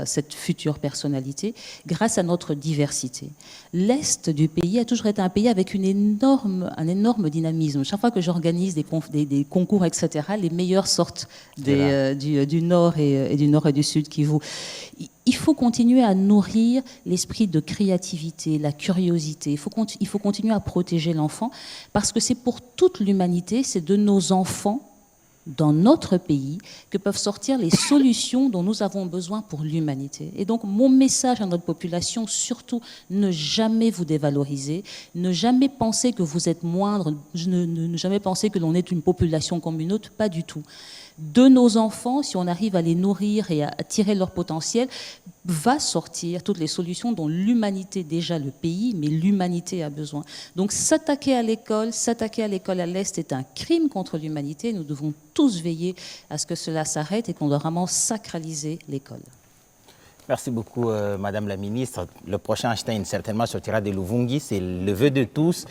cette future personnalité grâce à notre diversité. L'Est du pays a toujours été un pays avec un énorme dynamisme. Chaque fois que j'organise des concours, etc., les meilleurs sortent du Nord et du Sud Kivu. Il faut continuer à nourrir l'esprit de créativité, la curiosité. Il faut continuer à protéger l'enfant parce que c'est pour toute l'humanité, c'est de nos enfants dans notre pays que peuvent sortir les solutions dont nous avons besoin pour l'humanité. Et donc, mon message à notre population, surtout, ne jamais vous dévaloriser, ne jamais penser que vous êtes moindre, ne jamais penser que l'on est une population comme une autre, pas du tout. De nos enfants, si on arrive à les nourrir et à tirer leur potentiel, va sortir toutes les solutions dont l'humanité, déjà le pays, mais l'humanité a besoin. Donc s'attaquer à l'école à l'Est est un crime contre l'humanité. Nous devons tous veiller à ce que cela s'arrête et qu'on doit vraiment sacraliser l'école. Merci beaucoup, Madame la Ministre. Le prochain Einstein certainement sortira de Luvungi, c'est le vœu de tous.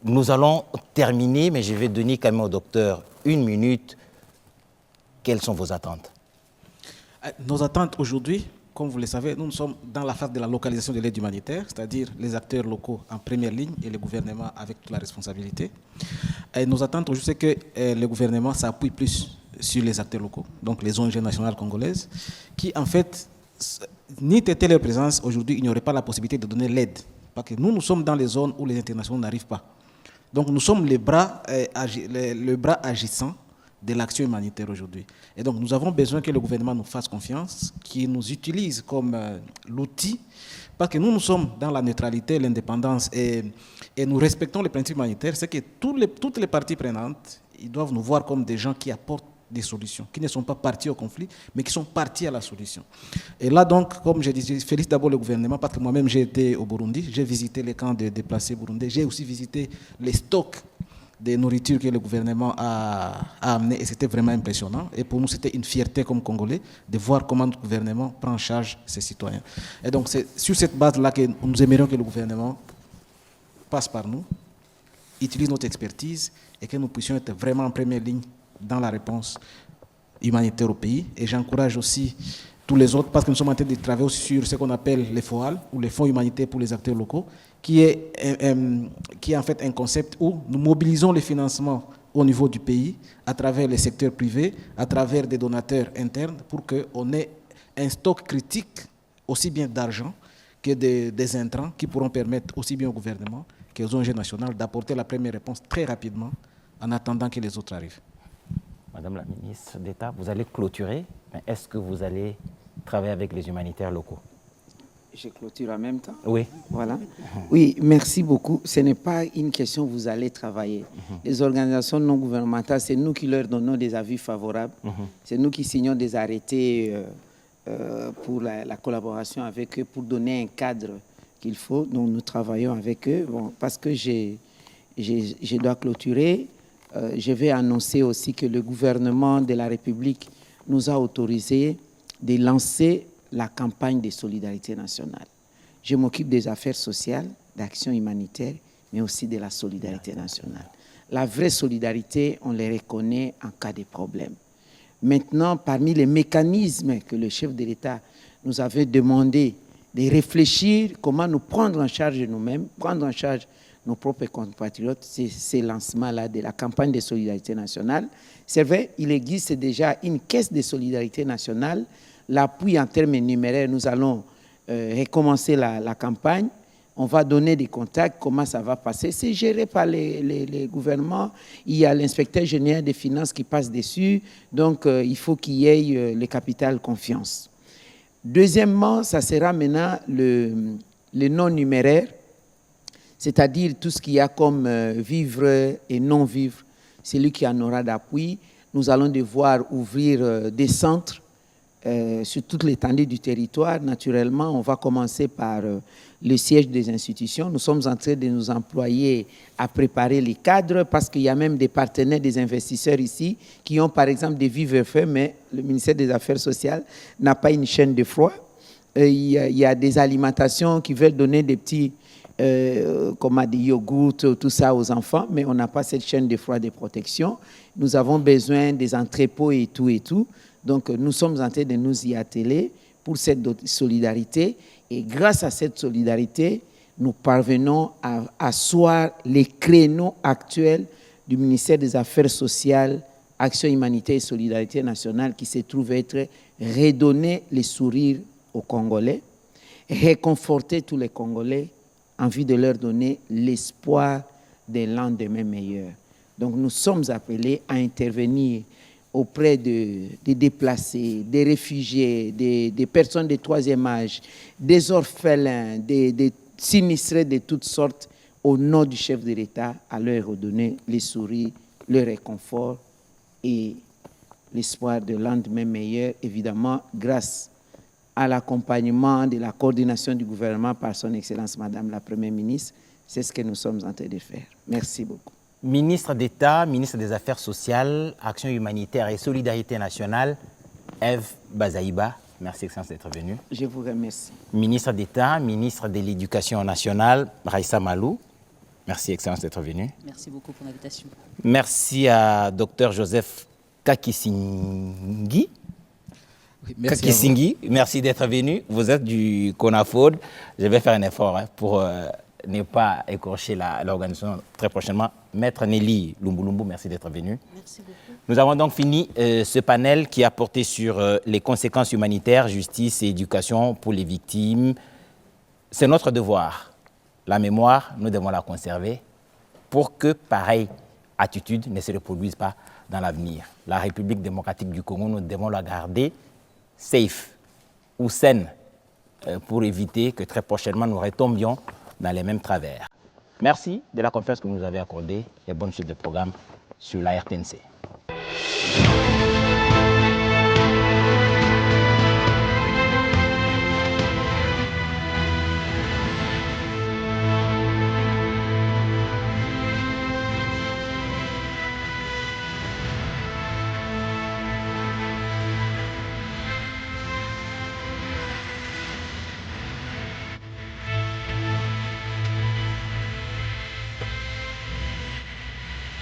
Nous allons terminer, mais je vais donner quand même au docteur 1 minute. Quelles sont vos attentes? Nos attentes aujourd'hui, comme vous le savez, nous sommes dans la phase de la localisation de l'aide humanitaire, c'est-à-dire les acteurs locaux en première ligne et le gouvernement avec toute la responsabilité. Et nos attentes aujourd'hui, c'est que le gouvernement s'appuie plus sur les acteurs locaux, donc les ONG nationales congolaises, qui en fait, ni était leur présence aujourd'hui, il n'y aurait pas la possibilité de donner l'aide. Parce que nous sommes dans les zones où les internationaux n'arrivent pas. Donc nous sommes le bras agissant de l'action humanitaire aujourd'hui. Et donc, nous avons besoin que le gouvernement nous fasse confiance, qu'il nous utilise comme l'outil, parce que nous sommes dans la neutralité, l'indépendance, et nous respectons les principes humanitaires. C'est que toutes les parties prenantes, ils doivent nous voir comme des gens qui apportent des solutions, qui ne sont pas partis au conflit, mais qui sont partis à la solution. Et là, donc, comme je disais, je félicite d'abord le gouvernement, parce que moi-même, j'ai été au Burundi, j'ai visité les camps de déplacés burundais, j'ai aussi visité les stocks de nourriture que le gouvernement a amené, et c'était vraiment impressionnant. Et pour nous, c'était une fierté comme Congolais de voir comment notre gouvernement prend en charge ses citoyens. Et donc, c'est sur cette base-là que nous aimerions que le gouvernement passe par nous, utilise notre expertise et que nous puissions être vraiment en première ligne dans la réponse humanitaire au pays. Et j'encourage aussi tous les autres, parce que nous sommes en train de travailler aussi sur ce qu'on appelle les FOAL, ou les fonds humanitaires pour les acteurs locaux, qui est en fait un concept où nous mobilisons les financements au niveau du pays, à travers les secteurs privés, à travers des donateurs internes, pour qu'on ait un stock critique, aussi bien d'argent que des intrants, qui pourront permettre aussi bien au gouvernement qu'aux ONG nationales d'apporter la première réponse très rapidement, en attendant que les autres arrivent. Madame la ministre d'État, vous allez clôturer, mais est-ce que vous allez travailler avec les humanitaires locaux? Je clôture en même temps. Oui. Voilà. Oui, merci beaucoup. Ce n'est pas une question où vous allez travailler. Les organisations non gouvernementales, c'est nous qui leur donnons des avis favorables. C'est nous qui signons des arrêtés pour la collaboration avec eux, pour donner un cadre qu'il faut. Donc nous travaillons avec eux. Bon, parce que je dois clôturer, je vais annoncer aussi que le gouvernement de la République nous a autorisé de lancer la campagne de solidarité nationale. Je m'occupe des affaires sociales, d'action humanitaire, mais aussi de la solidarité nationale. La vraie solidarité, on les reconnaît en cas de problème. Maintenant, parmi les mécanismes que le chef de l'État nous avait demandé de réfléchir comment nous prendre en charge nous-mêmes, prendre en charge nos propres compatriotes, c'est ce lancement-là de la campagne de solidarité nationale. C'est vrai, il existe déjà une caisse de solidarité nationale. L'appui en termes numéraires, nous allons recommencer la campagne. On va donner des contacts, comment ça va passer. C'est géré par les gouvernements. Il y a l'inspecteur général des finances qui passe dessus. Donc, il faut qu'il y ait le capital confiance. Deuxièmement, ça sera maintenant le non-numéraire, c'est-à-dire tout ce qu'il y a comme vivre et non-vivre. C'est lui qui en aura d'appui. Nous allons devoir ouvrir des centres sur toute l'étendue du territoire. Naturellement, on va commencer par le siège des institutions. Nous sommes en train de nous employer à préparer les cadres parce qu'il y a même des partenaires, des investisseurs ici qui ont par exemple des vivres-faits, mais le ministère des Affaires sociales n'a pas une chaîne de froid. Il y a des alimentations qui veulent donner des petits, comme des yogourts, tout ça aux enfants, mais on n'a pas cette chaîne de froid de protection. Nous avons besoin des entrepôts et tout et tout. Donc, nous sommes en train de nous y atteler pour cette solidarité. Et grâce à cette solidarité, nous parvenons à asseoir les créneaux actuels du ministère des Affaires sociales, Action humanitaire et solidarité nationale qui se trouve être redonner les sourires aux Congolais, réconforter tous les Congolais en vue de leur donner l'espoir d'un lendemain meilleur. Donc, nous sommes appelés à intervenir auprès des déplacés, des réfugiés, des personnes de troisième âge, des orphelins, des sinistrés de toutes sortes, au nom du chef de l'État, à leur redonner les sourires, le réconfort et l'espoir de lendemain meilleur, évidemment, grâce à l'accompagnement de la coordination du gouvernement par son Excellence Madame la Première ministre. C'est ce que nous sommes en train de faire. Merci beaucoup. Ministre d'État, ministre des Affaires sociales, Action humanitaire et solidarité nationale, Ève Bazaïba, merci Excellence d'être venue. Je vous remercie. Ministre d'État, ministre de l'Éducation nationale, Raissa Malou, merci Excellence d'être venue. Merci beaucoup pour l'invitation. Merci à Dr Joseph Kakisingi. Merci, Kakisingi, merci d'être venu. Vous êtes du CONAFOD. Je vais faire un effort pour ne pas écorcher l'organisation très prochainement. Maître Nelly Lumbulumbu, merci d'être venu. Merci beaucoup. Nous avons donc fini ce panel qui a porté sur les conséquences humanitaires, justice et éducation pour les victimes. C'est notre devoir. La mémoire, nous devons la conserver pour que pareille attitude ne se reproduise pas dans l'avenir. La République démocratique du Congo, nous devons la garder safe ou saine pour éviter que très prochainement nous retombions dans les mêmes travers. Merci de la confiance que vous nous avez accordée et bonne suite de programme sur la RTNC.